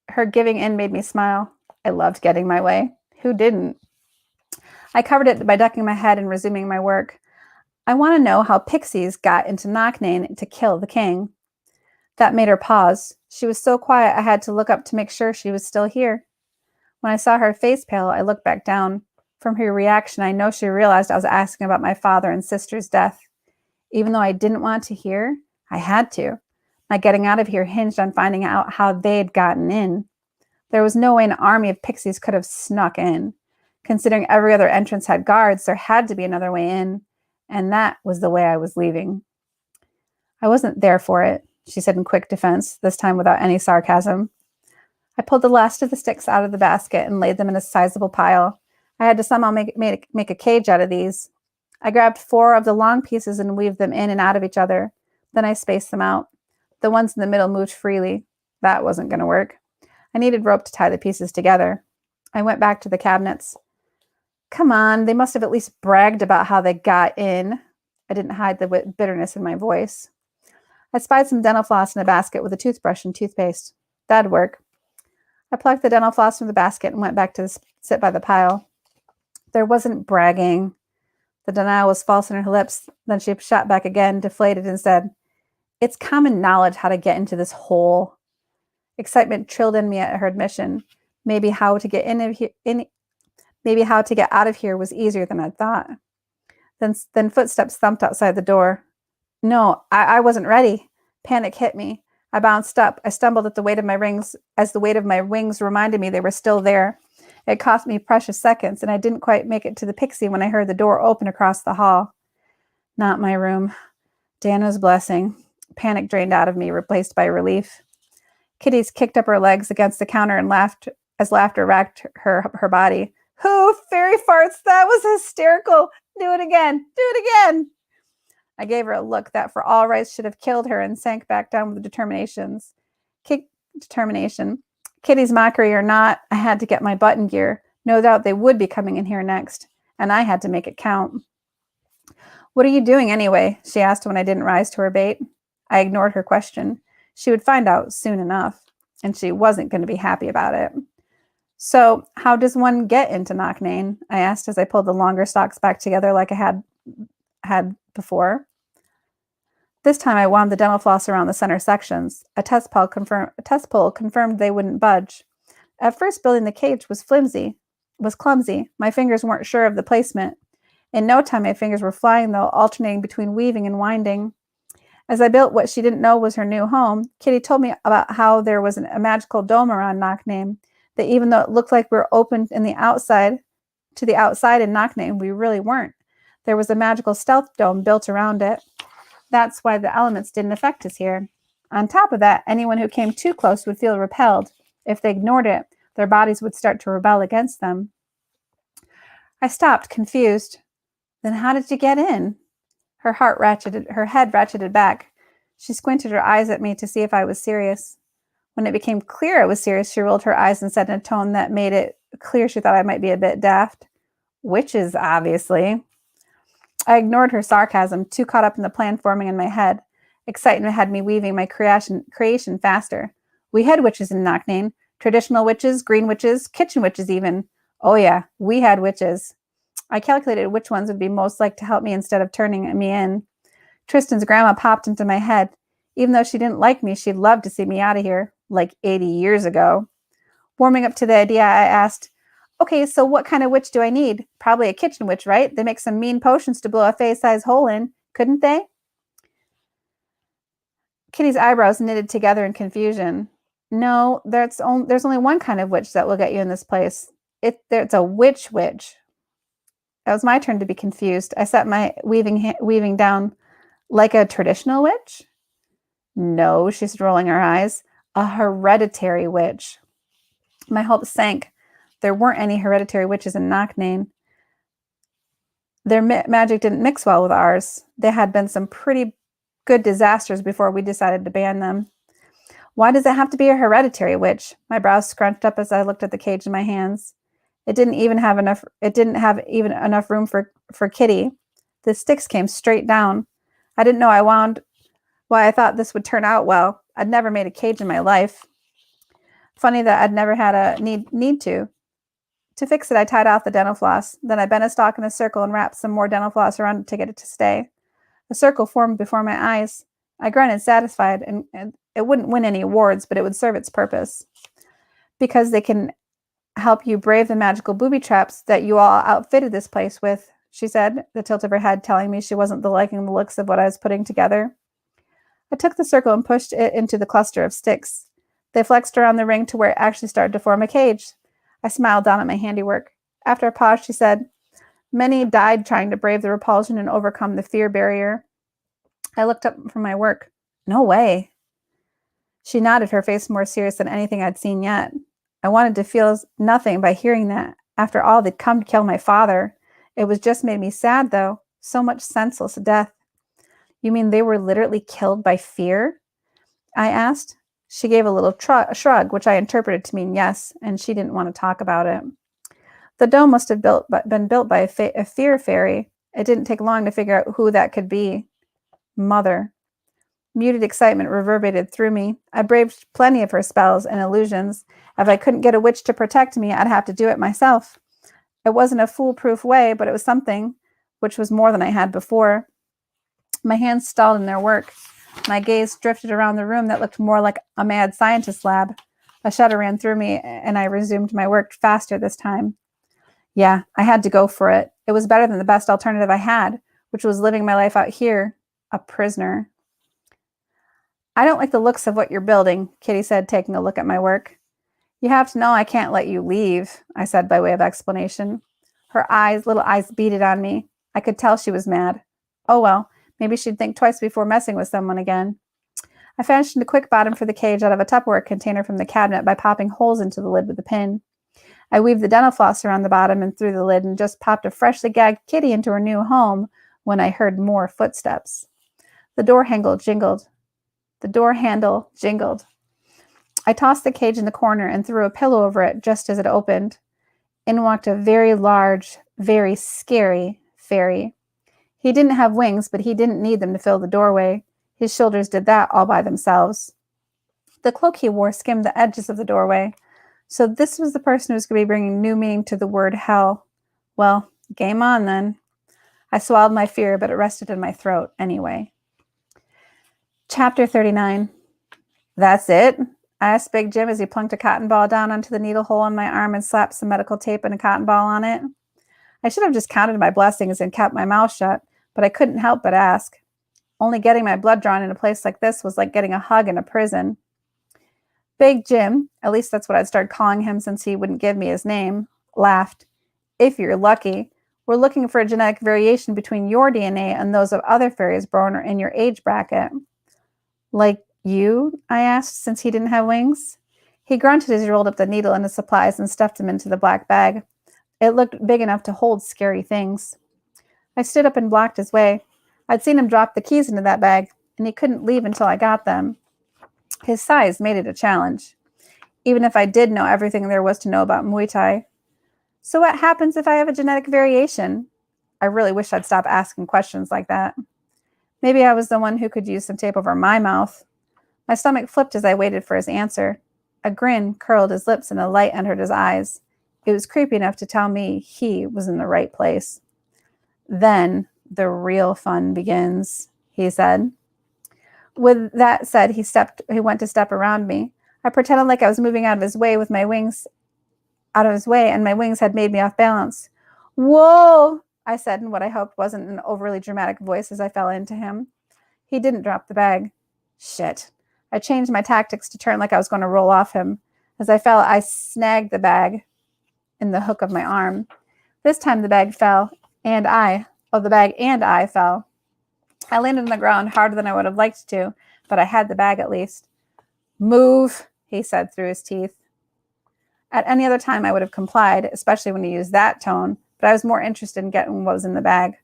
[SPEAKER 1] Her giving in made me smile. I loved getting my way. Who didn't? I covered it by ducking my head and resuming my work. I want to know how pixies got into Knocknane to kill the king. That made her pause. She was so quiet I had to look up to make sure she was still here. When I saw her face pale, I looked back down. From her reaction, I know she realized I was asking about my father and sister's death. Even though I didn't want to hear, I had to. My getting out of here hinged on finding out how they'd gotten in. There was no way an army of pixies could have snuck in. Considering every other entrance had guards, there had to be another way in, and that was the way I was leaving. I wasn't there for it, she said in quick defense, this time without any sarcasm. I pulled the last of the sticks out of the basket and laid them in a sizable pile. I had to somehow make a cage out of these. I grabbed 4 of the long pieces and weaved them in and out of each other. Then I spaced them out. The ones in the middle moved freely. That wasn't going to work. I needed rope to tie the pieces together. I went back to the cabinets. Come on, they must have at least bragged about how they got in. I didn't hide the bitterness in my voice. I spied some dental floss in a basket with a toothbrush and toothpaste. That'd work. I plucked the dental floss from the basket and went back to sit by the pile. There wasn't bragging. The denial was false in her lips. Then she shot back again, deflated, and said, It's common knowledge how to get into this hole. Excitement trilled in me at her admission. Maybe how to get out of here was easier than I'd thought. Then footsteps thumped outside the door. No, I wasn't ready. Panic hit me. I bounced up. I stumbled at the weight of my rings as the weight of my wings reminded me they were still there. It cost me precious seconds, and I didn't quite make it to the pixie when I heard the door open across the hall. Not my room. Dana's blessing. Panic drained out of me, replaced by relief. Kitty's kicked up her legs against the counter and laughed as laughter racked her body. "Who? Fairy farts! That was hysterical! Do it again! Do it again!" I gave her a look that for all rights should have killed her and sank back down with determination. Kitty's mockery or not, I had to get my butt in gear. No doubt they would be coming in here next, and I had to make it count. "What are you doing anyway?" she asked when I didn't rise to her bait. I ignored her question. She would find out soon enough, and she wasn't going to be happy about it. "So, how does one get into Knocknane?" I asked as I pulled the longer stalks back together like I had before. This time I wound the dental floss around the center sections. A test pull confirmed they wouldn't budge. At first, building the cage was clumsy. My fingers weren't sure of the placement. In no time, my fingers were flying, though, alternating between weaving and winding. As I built what she didn't know was her new home, Kitty told me about how there was a magical dome around Knocknane, that even though it looked like we were open to the outside in Knocknane, we really weren't. There was a magical stealth dome built around it. That's why the elements didn't affect us here. On top of that, anyone who came too close would feel repelled. If they ignored it, their bodies would start to rebel against them. I stopped, confused. "Then how did you get in?" Her head ratcheted back. She squinted her eyes at me to see if I was serious. When it became clear I was serious, she rolled her eyes and said in a tone that made it clear she thought I might be a bit daft. "Witches, obviously." I ignored her sarcasm, too caught up in the plan forming in my head. Excitement had me weaving my creation faster. We had witches in Knocknane. Traditional witches, green witches, kitchen witches even. Oh yeah, we had witches. I calculated which ones would be most like to help me instead of turning me in. Tristan's grandma popped into my head. Even though she didn't like me, she'd love to see me out of here, like 80 years ago. Warming up to the idea, I asked, "Okay, so what kind of witch do I need? Probably a kitchen witch, right? They make some mean potions to blow a face-sized hole in, couldn't they?" Kitty's eyebrows knitted together in confusion. "No, there's only one kind of witch that will get you in this place. It's a witch witch." It was my turn to be confused. I set my weaving down. "Like a traditional witch?" "No," she said, rolling her eyes. "A hereditary witch." My hopes sank. There weren't any hereditary witches in Knocknane. Their magic didn't mix well with ours. There had been some pretty good disasters before we decided to ban them. "Why does it have to be a hereditary witch?" My brows scrunched up as I looked at the cage in my hands. It didn't have even enough room for Kitty. The sticks came straight down. I didn't know why I thought this would turn out well. I'd never made a cage in my life. Funny that I'd never had a need to. To fix it, I tied off the dental floss. Then I bent a stalk in a circle and wrapped some more dental floss around it to get it to stay. A circle formed before my eyes. I grunted, satisfied, and it wouldn't win any awards, but it would serve its purpose. "Because they can help you brave the magical booby traps that you all outfitted this place with," she said, the tilt of her head telling me she wasn't liking the looks of what I was putting together. I took the circle and pushed it into the cluster of sticks. They flexed around the ring to where it actually started to form a cage. I smiled down at my handiwork. After a pause, she said, "Many died trying to brave the repulsion and overcome the fear barrier." I looked up from my work. "No way." She nodded, her face more serious than anything I'd seen yet. I wanted to feel nothing by hearing that. After all, they'd come to kill my father. It was just made me sad, though. So much senseless death. "You mean they were literally killed by fear?" I asked. She gave a little shrug, which I interpreted to mean yes, and she didn't want to talk about it. The dome must have been built by a fear fairy. It didn't take long to figure out who that could be. Mother. Muted excitement reverberated through me. I braved plenty of her spells and illusions. If I couldn't get a witch to protect me, I'd have to do it myself. It wasn't a foolproof way, but it was something, which was more than I had before. My hands stalled in their work. My gaze drifted around the room that looked more like a mad scientist lab. A shudder ran through me, and I resumed my work faster this time. Yeah, I had to go for it. It was better than the best alternative I had, which was living my life out here, a prisoner. I don't like the looks of what you're building, Kitty said, taking a look at my work. You have to know I can't let you leave, I said by way of explanation. Her little eyes beaded on me. I could tell she was mad. Oh well, maybe she'd think twice before messing with someone again. I fashioned a quick bottom for the cage out of a Tupperware container from the cabinet by popping holes into the lid with a pin. I weaved the dental floss around the bottom and through the lid and just popped a freshly gagged kitty into her new home when I heard more footsteps. The door handle jingled. I tossed the cage in the corner and threw a pillow over it just as it opened. In walked a very large, very scary fairy. He didn't have wings, but he didn't need them to fill the doorway. His shoulders did that all by themselves. The cloak he wore skimmed the edges of the doorway. So this was the person who was going to be bringing new meaning to the word hell. Well, game on then. I swallowed my fear, but it rested in my throat anyway. Chapter 39. That's it? I asked Big Jim as he plunked a cotton ball down onto the needle hole on my arm and slapped some medical tape and a cotton ball on it. I should have just counted my blessings and kept my mouth shut, but I couldn't help but ask. Only getting my blood drawn in a place like this was like getting a hug in a prison. Big Jim, at least that's what I'd started calling him since he wouldn't give me his name, laughed. If you're lucky, we're looking for a genetic variation between your DNA and those of other fairies born in your age bracket. Like you? I asked, since he didn't have wings. He grunted as he rolled up the needle and the supplies and stuffed them into the black bag. It looked big enough to hold scary things. I stood up and blocked his way. I'd seen him drop the keys into that bag, and he couldn't leave until I got them. His size made it a challenge, even if I did know everything there was to know about Muay Thai. So what happens if I have a genetic variation? I really wish I'd stop asking questions like that. Maybe I was the one who could use some tape over my mouth. My stomach flipped as I waited for his answer. A grin curled his lips and a light entered his eyes. It was creepy enough to tell me he was in the right place. Then the real fun begins, he said. With that said, he went to step around me. I pretended like I was moving out of his way and my wings had made me off balance. Whoa, I said in what I hoped wasn't an overly dramatic voice as I fell into him. He didn't drop the bag. Shit. I changed my tactics to turn like I was going to roll off him. As I fell, I snagged the bag in the hook of my arm. This time the bag fell, the bag and I fell. I landed on the ground harder than I would have liked to, but I had the bag at least. Move, he said through his teeth. At any other time, I would have complied, especially when he used that tone, but I was more interested in getting what was in the bag.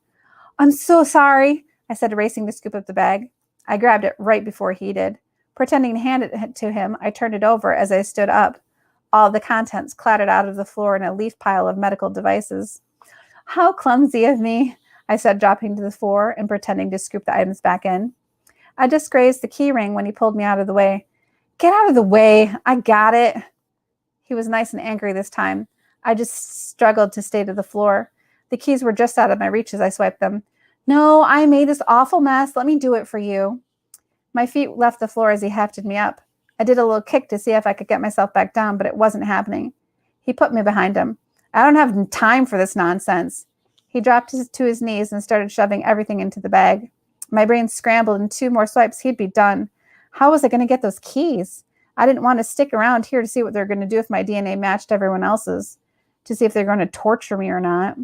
[SPEAKER 1] I'm so sorry, I said, racing to scoop up the bag. I grabbed it right before he did. Pretending to hand it to him, I turned it over as I stood up. All the contents clattered out of the floor in a leaf pile of medical devices. How clumsy of me, I said, dropping to the floor and pretending to scoop the items back in. I just grazed the key ring when he pulled me out of the way. Get out of the way. I got it. He was nice and angry this time. I just struggled to stay to the floor. The keys were just out of my reach as I swiped them. No, I made this awful mess. Let me do it for you. My feet left the floor as he hefted me up. I did a little kick to see if I could get myself back down, but it wasn't happening. He put me behind him. I don't have time for this nonsense. He dropped to his knees and started shoving everything into the bag. My brain scrambled, and 2 more swipes, he'd be done. How was I going to get those keys? I didn't want to stick around here to see what they're going to do if my DNA matched everyone else's, to see if they're going to torture me or not.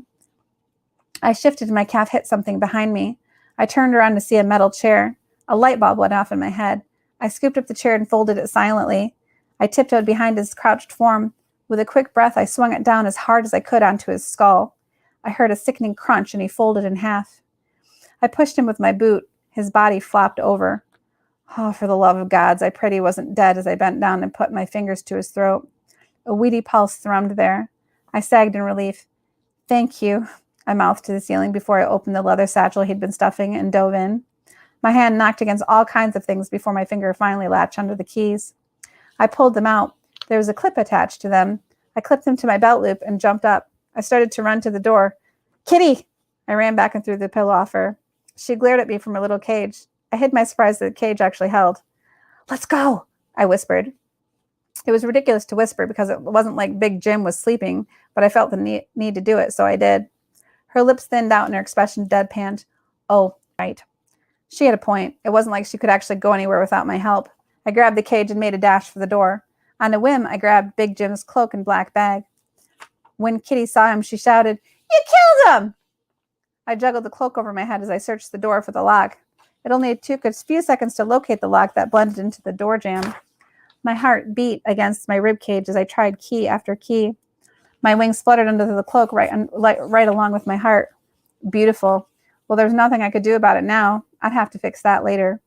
[SPEAKER 1] I shifted and my calf hit something behind me. I turned around to see a metal chair. A light bulb went off in my head. I scooped up the chair and folded it silently. I tiptoed behind his crouched form. With a quick breath, I swung it down as hard as I could onto his skull. I heard a sickening crunch, and he folded in half. I pushed him with my boot. His body flopped over. Oh, for the love of gods, I prayed he wasn't dead as I bent down and put my fingers to his throat. A weedy pulse thrummed there. I sagged in relief. Thank you, I mouthed to the ceiling before I opened the leather satchel he'd been stuffing and dove in. My hand knocked against all kinds of things before my finger finally latched under the keys. I pulled them out. There was a clip attached to them. I clipped them to my belt loop and jumped up. I started to run to the door. Kitty! I ran back and threw the pillow off her. She glared at me from her little cage. I hid my surprise that the cage actually held. Let's go, I whispered. It was ridiculous to whisper because it wasn't like Big Jim was sleeping, but I felt the need to do it, so I did. Her lips thinned out and her expression deadpanned. Oh, right. She had a point. It wasn't like she could actually go anywhere without my help. I grabbed the cage and made a dash for the door. On a whim, I grabbed Big Jim's cloak and black bag. When Kitty saw him, she shouted, "You killed him!" I juggled the cloak over my head as I searched the door for the lock. It only took a few seconds to locate the lock that blended into the door jamb. My heart beat against my ribcage as I tried key after key. My wings fluttered under the cloak right along with my heart. Beautiful. Well, there's nothing I could do about it now. I'd have to fix that later.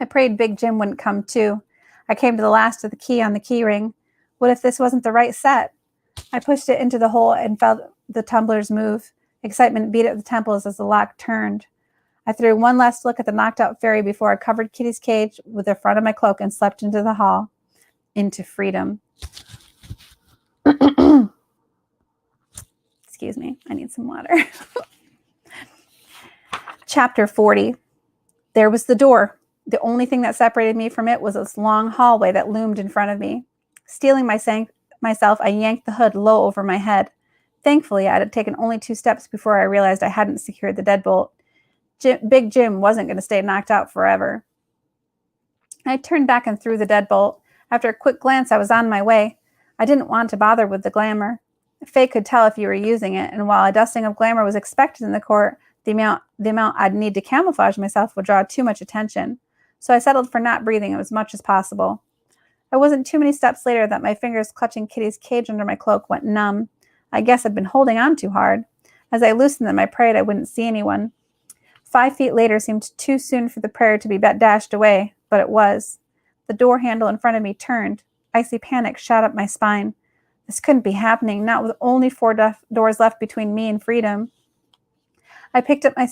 [SPEAKER 1] I prayed Big Jim wouldn't come too. I came to the last of the key on the key ring. What if this wasn't the right set? I pushed it into the hole and felt the tumblers move. Excitement beat at the temples as the lock turned. I threw one last look at the knocked-out fairy before I covered Kitty's cage with the front of my cloak and slept into the hall. Into freedom. Excuse me, I need some water. Chapter 40. There was the door. The only thing that separated me from it was this long hallway that loomed in front of me. Steeling myself, I yanked the hood low over my head. Thankfully, I had taken only 2 steps before I realized I hadn't secured the deadbolt. Big Jim wasn't going to stay knocked out forever. I turned back and threw the deadbolt. After a quick glance, I was on my way. I didn't want to bother with the glamour. Faye could tell if you were using it, and while a dusting of glamour was expected in the court, the amount I'd need to camouflage myself would draw too much attention. So I settled for not breathing as much as possible. It wasn't too many steps later that my fingers clutching Kitty's cage under my cloak went numb. I guess I'd been holding on too hard. As I loosened them, I prayed I wouldn't see anyone. 5 feet later seemed too soon for the prayer to be dashed away, but it was. The door handle in front of me turned. Icy panic shot up my spine. This couldn't be happening, not with only 4 doors left between me and freedom. I picked up my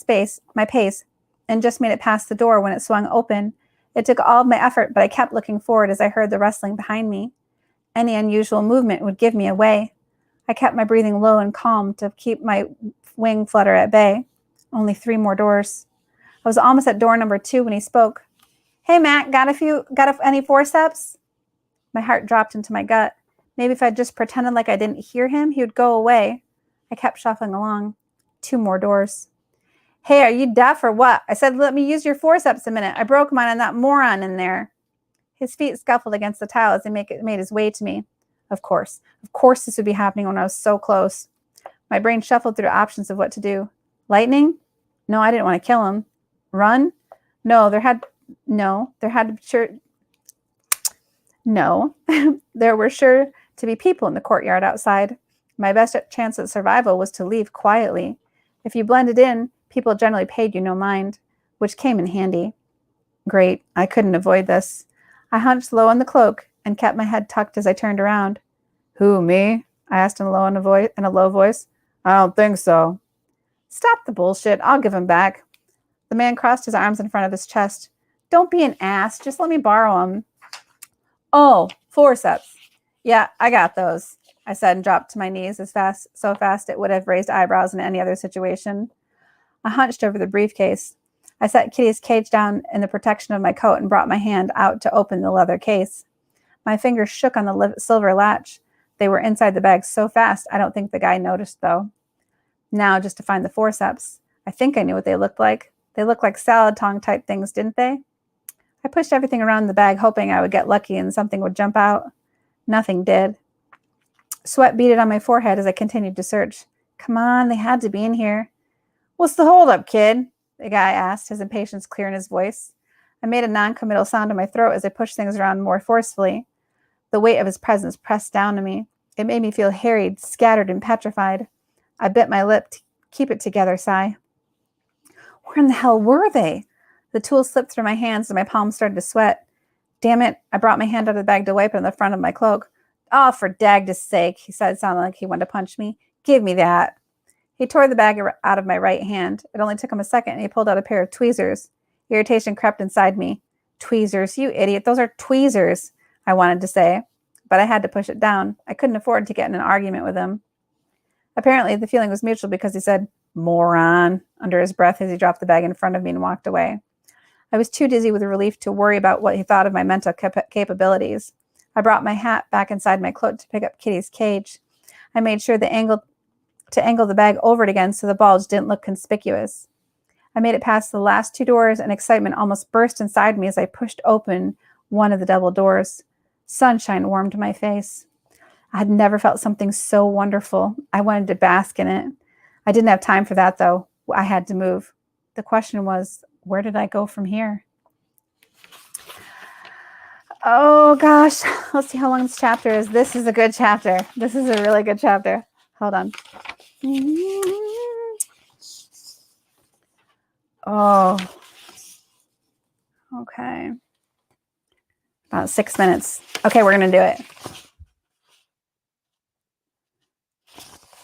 [SPEAKER 1] pace, and just made it past the door when it swung open. It took all of my effort, but I kept looking forward as I heard the rustling behind me. Any unusual movement would give me away. I kept my breathing low and calm to keep my wing flutter at bay. Only 3 more doors. I was almost at door number 2 when he spoke. "Hey, Matt, got any forceps?" My heart dropped into my gut. Maybe if I just pretended like I didn't hear him, he would go away. I kept shuffling along. 2 more doors. "Hey, are you deaf or what? I said let me use your forceps a minute. I broke mine on that moron in there." His feet scuffled against the tile as he made his way to me. Of course this would be happening when I was so close. My brain shuffled through options of what to do. Lightning? No, I didn't want to kill him. Run? No, there were sure to be people in the courtyard outside. My best chance at survival was to leave quietly. If you blended in, people generally paid you no mind, which came in handy. Great, I couldn't avoid this. I hunched low on the cloak and kept my head tucked as I turned around. "Who, me?" I asked in a low voice. "I don't think so." "Stop the bullshit. I'll give him back." The man crossed his arms in front of his chest. "Don't be an ass. Just let me borrow them." "Oh, forceps. Yeah, I got those," I said and dropped to my knees so fast it would have raised eyebrows in any other situation. I hunched over the briefcase. I set Kitty's cage down in the protection of my coat and brought my hand out to open the leather case. My fingers shook on the silver latch. They were inside the bag so fast, I don't think the guy noticed, though. Now, just to find the forceps. I think I knew what they looked like. They looked like salad tong type things, didn't they? I pushed everything around the bag, hoping I would get lucky and something would jump out. Nothing did. Sweat beaded on my forehead as I continued to search. Come on, they had to be in here. "What's the holdup, kid?" the guy asked, his impatience clear in his voice. I made a non-committal sound in my throat as I pushed things around more forcefully. The weight of his presence pressed down to me. It made me feel harried, scattered, and petrified. I bit my lip to keep it together, Cy. Where in the hell were they? The tools slipped through my hands and my palms started to sweat. Damn it, I brought my hand out of the bag to wipe it on the front of my cloak. "Oh, for Dagda's sake," he said, sounding like he wanted to punch me. "Give me that." He tore the bag out of my right hand. It only took him a second, and he pulled out a pair of tweezers. Irritation crept inside me. "Tweezers, you idiot. Those are tweezers," I wanted to say, but I had to push it down. I couldn't afford to get in an argument with him. Apparently, the feeling was mutual because he said, "Moron," under his breath as he dropped the bag in front of me and walked away. I was too dizzy with relief to worry about what he thought of my mental capabilities. I brought my hat back inside my cloak to pick up Kitty's cage. I made sure to angle the bag over it again so the bulge didn't look conspicuous. I made it past the last 2 doors, and excitement almost burst inside me as I pushed open one of the double doors. Sunshine warmed my face. I had never felt something so wonderful. I wanted to bask in it. I didn't have time for that, though. I had to move. The question was, where did I go from here? Oh, gosh. Let's see how long this chapter is. This is a good chapter. This is a really good chapter. Hold on. Oh, okay. About 6 minutes. Okay, we're going to do it.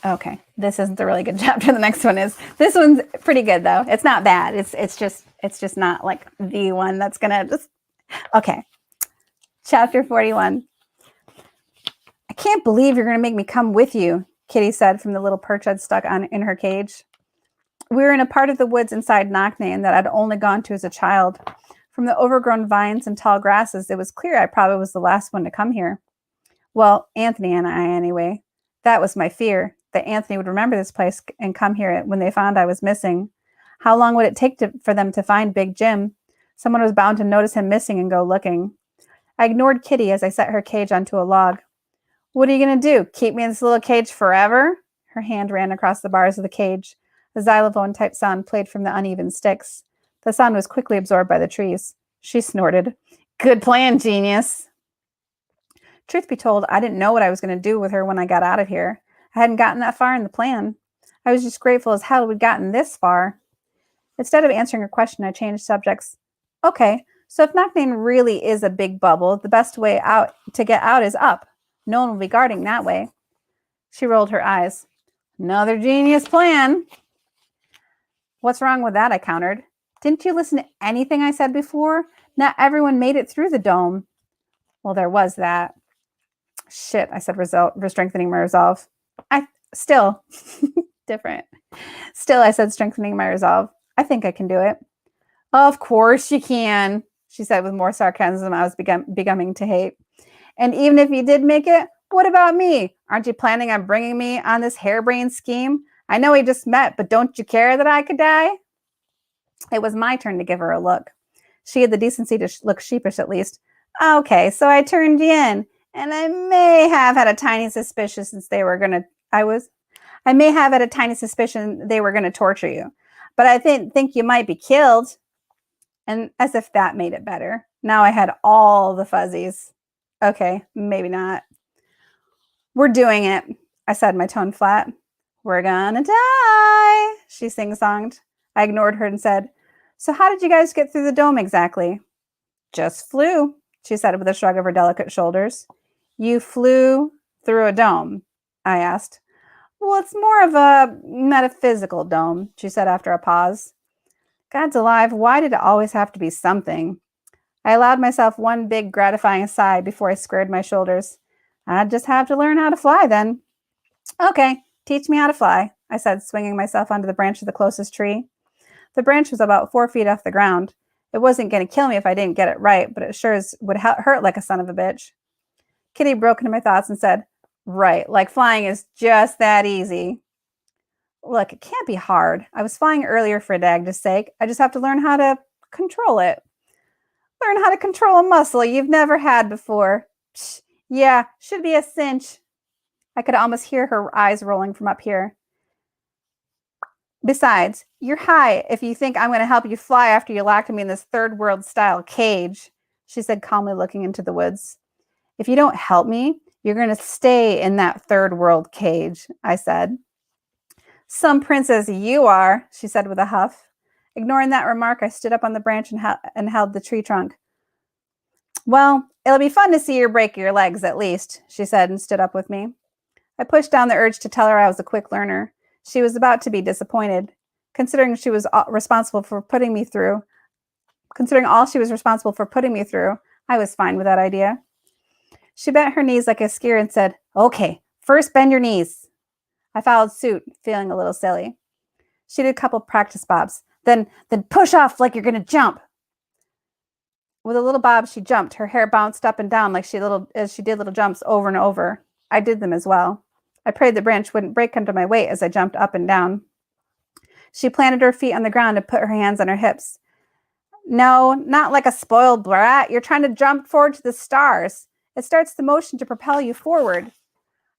[SPEAKER 1] Okay, this isn't a really good chapter. The next one is. This one's pretty good, though. It's not bad. It's just not like the one that's going to just... Okay. Chapter 41. I can't believe you're going to make me come with you, Kitty said from the little perch I'd stuck on in her cage. We were in a part of the woods inside Knocknane that I'd only gone to as a child. From the overgrown vines and tall grasses, it was clear I probably was the last one to come here. Well, Anthony and I, anyway. That was my fear, that Anthony would remember this place and come here when they found I was missing. How long would it take for them to find Big Jim? Someone was bound to notice him missing and go looking. I ignored Kitty as I set her cage onto a log. What are you going to do? Keep me in this little cage forever? Her hand ran across the bars of the cage. A xylophone-type sound played from the uneven sticks. The sound was quickly absorbed by the trees. She snorted. Good plan, genius. Truth be told, I didn't know what I was going to do with her when I got out of here. I hadn't gotten that far in the plan. I was just grateful as hell we'd gotten this far. Instead of answering her question, I changed subjects. Okay, so if Knocknane really is a big bubble, the best way out to get out is up. No one will be guarding that way. She rolled her eyes. Another genius plan. What's wrong with that? I countered. Didn't you listen to anything I said before? Not everyone made it through the dome. Well, there was that. Shit, I said, strengthening my resolve. Still, different. Still, I said, strengthening my resolve. I think I can do it. Of course you can, she said with more sarcasm I was beginning to hate. And even if you did make it, what about me? Aren't you planning on bringing me on this harebrained scheme? I know we just met, but don't you care that I could die? It was my turn to give her a look. She had the decency to look sheepish at least. Okay, so I turned you in, and I may have had a tiny suspicion I may have had a tiny suspicion they were going to torture you, but I think you might be killed. And as if that made it better. Now I had all the fuzzies. Okay, maybe not. We're doing it, I said, my tone flat. We're gonna die, she sing-songed. I ignored her and said, so how did you guys get through the dome exactly? Just flew, she said with a shrug of her delicate shoulders. You flew through a dome? I asked. Well, it's more of a metaphysical dome, she said after a pause. God's alive, why did it always have to be something? I allowed myself one big gratifying sigh before I squared my shoulders. I'd just have to learn how to fly then. Okay, teach me how to fly, I said, swinging myself onto the branch of the closest tree. The branch was about 4 feet off the ground. It wasn't going to kill me if I didn't get it right, but it sure would hurt like a son of a bitch. Kitty broke into my thoughts and said, right, like flying is just that easy. Look, it can't be hard. I was flying earlier for dag's sake. I just have to learn how to control it. Learn how to control a muscle you've never had before. Psh, yeah, should be a cinch. I could almost hear her eyes rolling from up here. Besides, you're high if you think I'm going to help you fly after you locked me in this third world style cage, she said calmly, looking into the woods. If you don't help me, you're going to stay in that third world cage, I said. Some princess you are, she said with a huff. Ignoring that remark, I stood up on the branch and held the tree trunk. Well, it'll be fun to see you break your legs at least, she said and stood up with me. I pushed down the urge to tell her I was a quick learner. She was about to be disappointed. Considering all she was responsible for putting me through, I was fine with that idea. She bent her knees like a skier and said, okay, first bend your knees. I followed suit, feeling a little silly. She did a couple practice bobs. Then push off like you're going to jump. With a little bob, she jumped. Her hair bounced up and down as she did little jumps over and over. I did them as well. I prayed the branch wouldn't break under my weight as I jumped up and down. She planted her feet on the ground and put her hands on her hips. No, not like a spoiled brat. You're trying to jump forward to the stars. It starts the motion to propel you forward.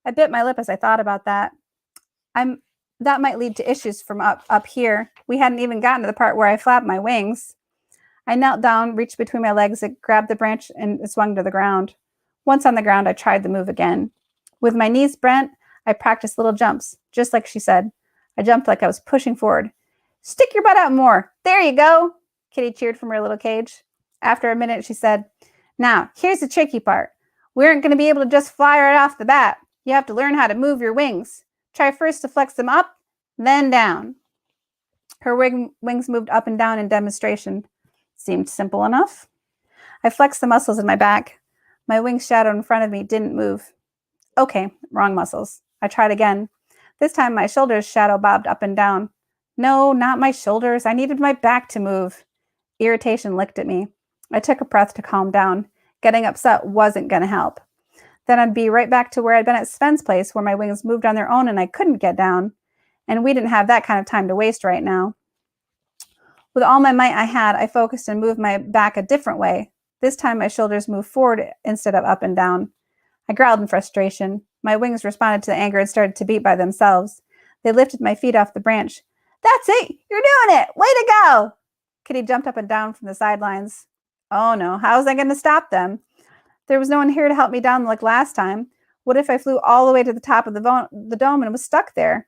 [SPEAKER 1] I bit my lip as I thought about that. That might lead to issues from up here. We hadn't even gotten to the part where I flapped my wings. I knelt down, reached between my legs, and grabbed the branch and swung to the ground. Once on the ground, I tried the move again. With my knees bent, I practiced little jumps, just like she said. I jumped like I was pushing forward. Stick your butt out more. There you go. Kitty cheered from her little cage. After a minute, she said, now, here's the tricky part. We aren't going to be able to just fly right off the bat. You have to learn how to move your wings. Try first to flex them up, then down. Her wings moved up and down in demonstration. Seemed simple enough. I flexed the muscles in my back. My wings shadow in front of me didn't move. Okay, wrong muscles. I tried again. This time my shoulders shadow bobbed up and down. No, not my shoulders. I needed my back to move. Irritation licked at me. I took a breath to calm down. Getting upset wasn't going to help. Then I'd be right back to where I'd been at Sven's place, where my wings moved on their own and I couldn't get down. And we didn't have that kind of time to waste right now. With all my might I had, I focused and moved my back a different way. This time my shoulders moved forward instead of up and down. I growled in frustration. My wings responded to the anger and started to beat by themselves. They lifted my feet off the branch. That's it! You're doing it! Way to go! Kitty jumped up and down from the sidelines. Oh no, how was I going to stop them? There was no one here to help me down like last time. What if I flew all the way to the top of the dome and was stuck there?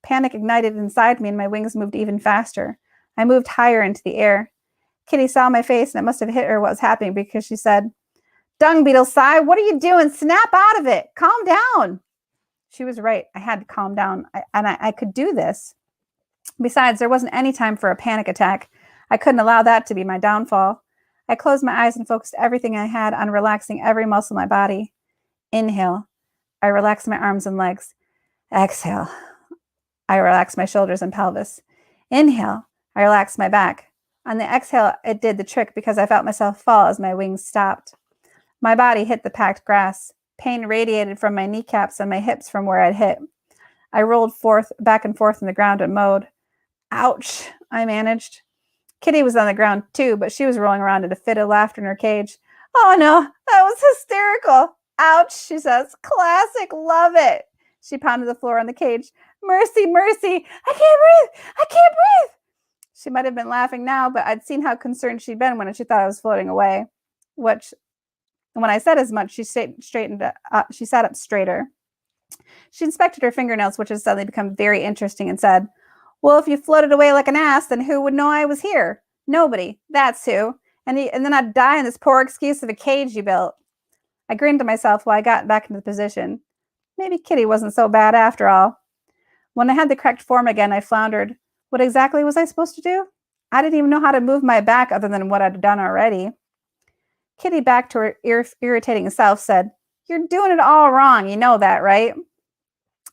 [SPEAKER 1] Panic ignited inside me and my wings moved even faster. I moved higher into the air. Kitty saw my face and it must have hit her what was happening because she said, Dung beetle, Cy, what are you doing? Snap out of it. Calm down. She was right. I had to calm down. I could do this. Besides, there wasn't any time for a panic attack. I couldn't allow that to be my downfall. I closed my eyes and focused everything I had on relaxing every muscle in my body. Inhale. I relaxed my arms and legs. Exhale. I relaxed my shoulders and pelvis. Inhale. I relaxed my back. On the exhale, it did the trick because I felt myself fall as my wings stopped. My body hit the packed grass. Pain radiated from my kneecaps and my hips from where I'd hit. I rolled back and forth on the ground and moaned. Ouch, I managed. Kitty was on the ground too, but she was rolling around in a fit of laughter in her cage. Oh no, that was hysterical. Ouch, she says. Classic, love it. She pounded the floor on the cage. Mercy, mercy. I can't breathe. I can't breathe. She might have been laughing now, but I'd seen how concerned she'd been when she thought I was floating away. When I said as much, she sat up straighter. She inspected her fingernails, which had suddenly become very interesting, and said, well, if you floated away like an ass, then who would know I was here? Nobody. That's who. And then I'd die in this poor excuse of a cage you built. I grinned to myself while I got back into the position. Maybe Kitty wasn't so bad after all. When I had the correct form again, I floundered. What exactly was I supposed to do? I didn't even know how to move my back other than what I'd done already. Kitty, back to her irritating self, said, You're doing it all wrong. You know that, right?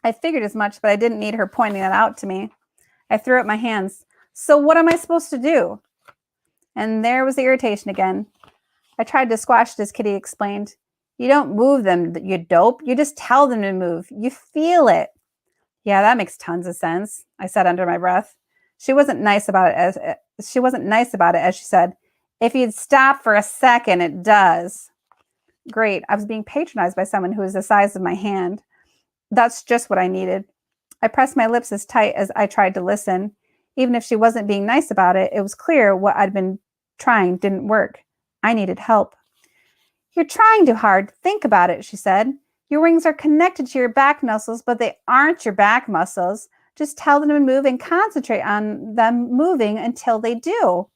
[SPEAKER 1] I figured as much, but I didn't need her pointing that out to me. I threw up my hands. So what am I supposed to do? And there was the irritation again. I tried to squash it as Kitty explained. You don't move them, you dope. You just tell them to move. You feel it. Yeah, that makes tons of sense, I said under my breath. She wasn't nice about it as she said, if you'd stop for a second, it does. Great. I was being patronized by someone who was the size of my hand. That's just what I needed. I pressed my lips as tight as I tried to listen. Even if she wasn't being nice about it, it was clear what I'd been trying didn't work. I needed help. You're trying too hard. Think about it, she said. Your wings are connected to your back muscles, but they aren't your back muscles. Just tell them to move and concentrate on them moving until they do.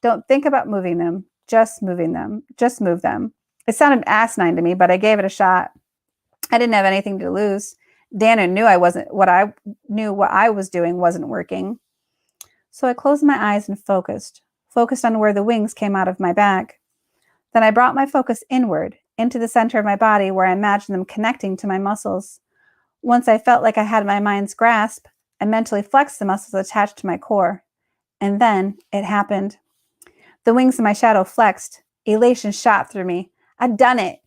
[SPEAKER 1] Don't think about moving them. Just moving them. Just move them. It sounded asinine to me, but I gave it a shot. I didn't have anything to lose. Dana knew what I was doing wasn't working. So I closed my eyes and focused on where the wings came out of my back. Then I brought my focus inward, into the center of my body where I imagined them connecting to my muscles. Once I felt like I had my mind's grasp, I mentally flexed the muscles attached to my core. And then it happened. The wings of my shadow flexed. Elation shot through me. I'd done it.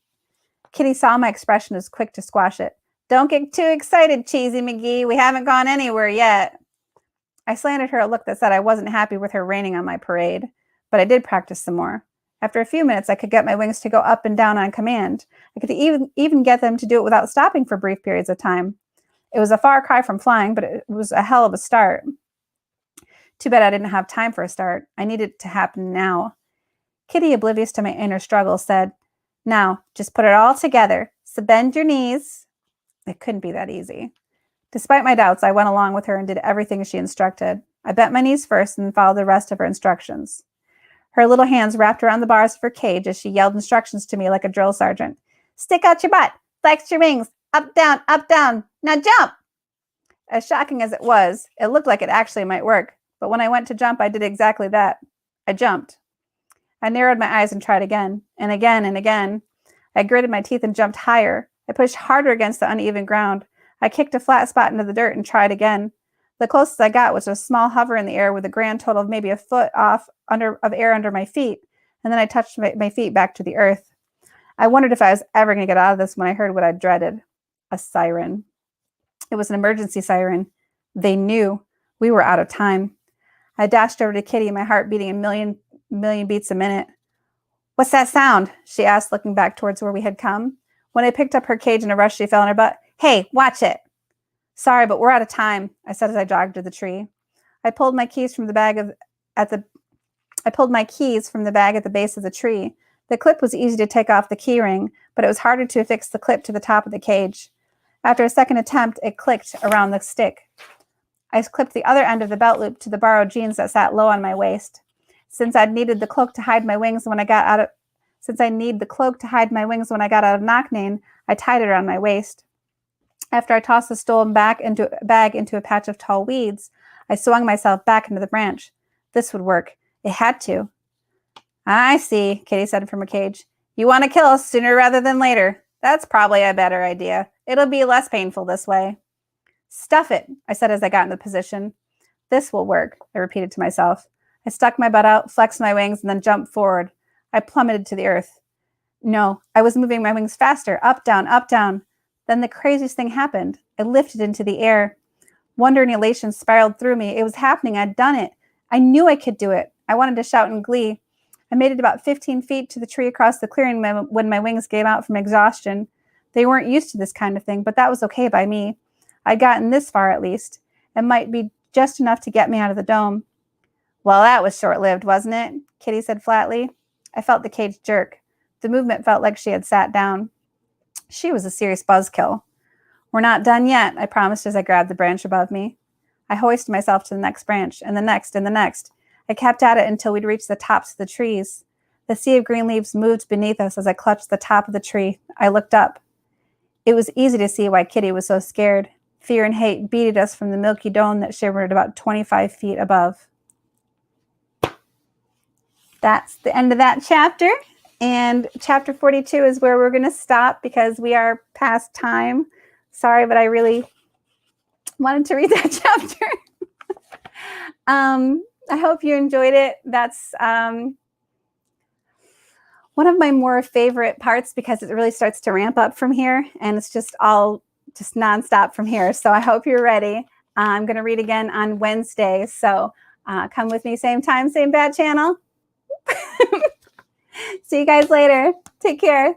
[SPEAKER 1] Kitty saw my expression and was quick to squash it. Don't get too excited, Cheesy McGee. We haven't gone anywhere yet. I slanted her a look that said I wasn't happy with her raining on my parade, but I did practice some more. After a few minutes, I could get my wings to go up and down on command. I could even get them to do it without stopping for brief periods of time. It was a far cry from flying, but it was a hell of a start. Too bad I didn't have time for a start. I needed it to happen now. Kitty, oblivious to my inner struggle, said, "Now, just put it all together. So bend your knees." It couldn't be that easy. Despite my doubts, I went along with her and did everything she instructed. I bent my knees first and followed the rest of her instructions. Her little hands wrapped around the bars of her cage as she yelled instructions to me like a drill sergeant. "Stick out your butt. Flex your wings. Up, down, now jump." As shocking as it was, it looked like it actually might work. But when I went to jump, I did exactly that. I jumped. I narrowed my eyes and tried again, and again, and again. I gritted my teeth and jumped higher. I pushed harder against the uneven ground. I kicked a flat spot into the dirt and tried again. The closest I got was a small hover in the air with a grand total of maybe a foot of air under my feet, and then I touched my feet back to the earth. I wondered if I was ever going to get out of this when I heard what I dreaded. A siren. It was an emergency siren. They knew. We were out of time. I dashed over to Kitty, my heart beating a million beats a minute. "What's that sound?" she asked, looking back towards where we had come. When I picked up her cage in a rush, she fell on her butt. "Hey, watch it." "Sorry, but we're out of time," I said as I jogged to the tree. I pulled my keys from the bag at the base of the tree. The clip was easy to take off the key ring, but it was harder to affix the clip to the top of the cage. After a second attempt, it clicked around the stick. I clipped the other end of the belt loop to the borrowed jeans that sat low on my waist. Since I needed the cloak to hide my wings when I got out of Knocknane, I tied it around my waist. After I tossed the stolen bag into a patch of tall weeds, I swung myself back into the branch. This would work. It had to. "I see," Kitty said from her cage. "You want to kill us sooner rather than later. That's probably a better idea. It'll be less painful this way." "Stuff it," I said as I got into position. "This will work," I repeated to myself. I stuck my butt out, flexed my wings, and then jumped forward. I plummeted to the earth. No, I was moving my wings faster, up, down, up, down. Then the craziest thing happened. I lifted into the air. Wonder and elation spiraled through me. It was happening. I'd done it. I knew I could do it. I wanted to shout in glee. I made it about 15 feet to the tree across the clearing when my wings gave out from exhaustion. They weren't used to this kind of thing, but that was okay by me. I'd gotten this far at least. It might be just enough to get me out of the dome. "Well, that was short-lived, wasn't it?" Kitty said flatly. I felt the cage jerk. The movement felt like she had sat down. She was a serious buzzkill. "We're not done yet," I promised as I grabbed the branch above me. I hoisted myself to the next branch, and the next, and the next. I kept at it until we'd reached the tops of the trees. The sea of green leaves moved beneath us as I clutched the top of the tree. I looked up. It was easy to see why Kitty was so scared. Fear and hate beat at us from the milky dome that shimmered about 25 feet above. That's the end of that chapter. And chapter 42 is where we're going to stop because we are past time. Sorry, but I really wanted to read that chapter. I hope you enjoyed it. That's one of my more favorite parts because it really starts to ramp up from here. And it's just nonstop from here. So I hope you're ready. I'm going to read again on Wednesday. So come with me, same time, same bad channel. See you guys later. Take care.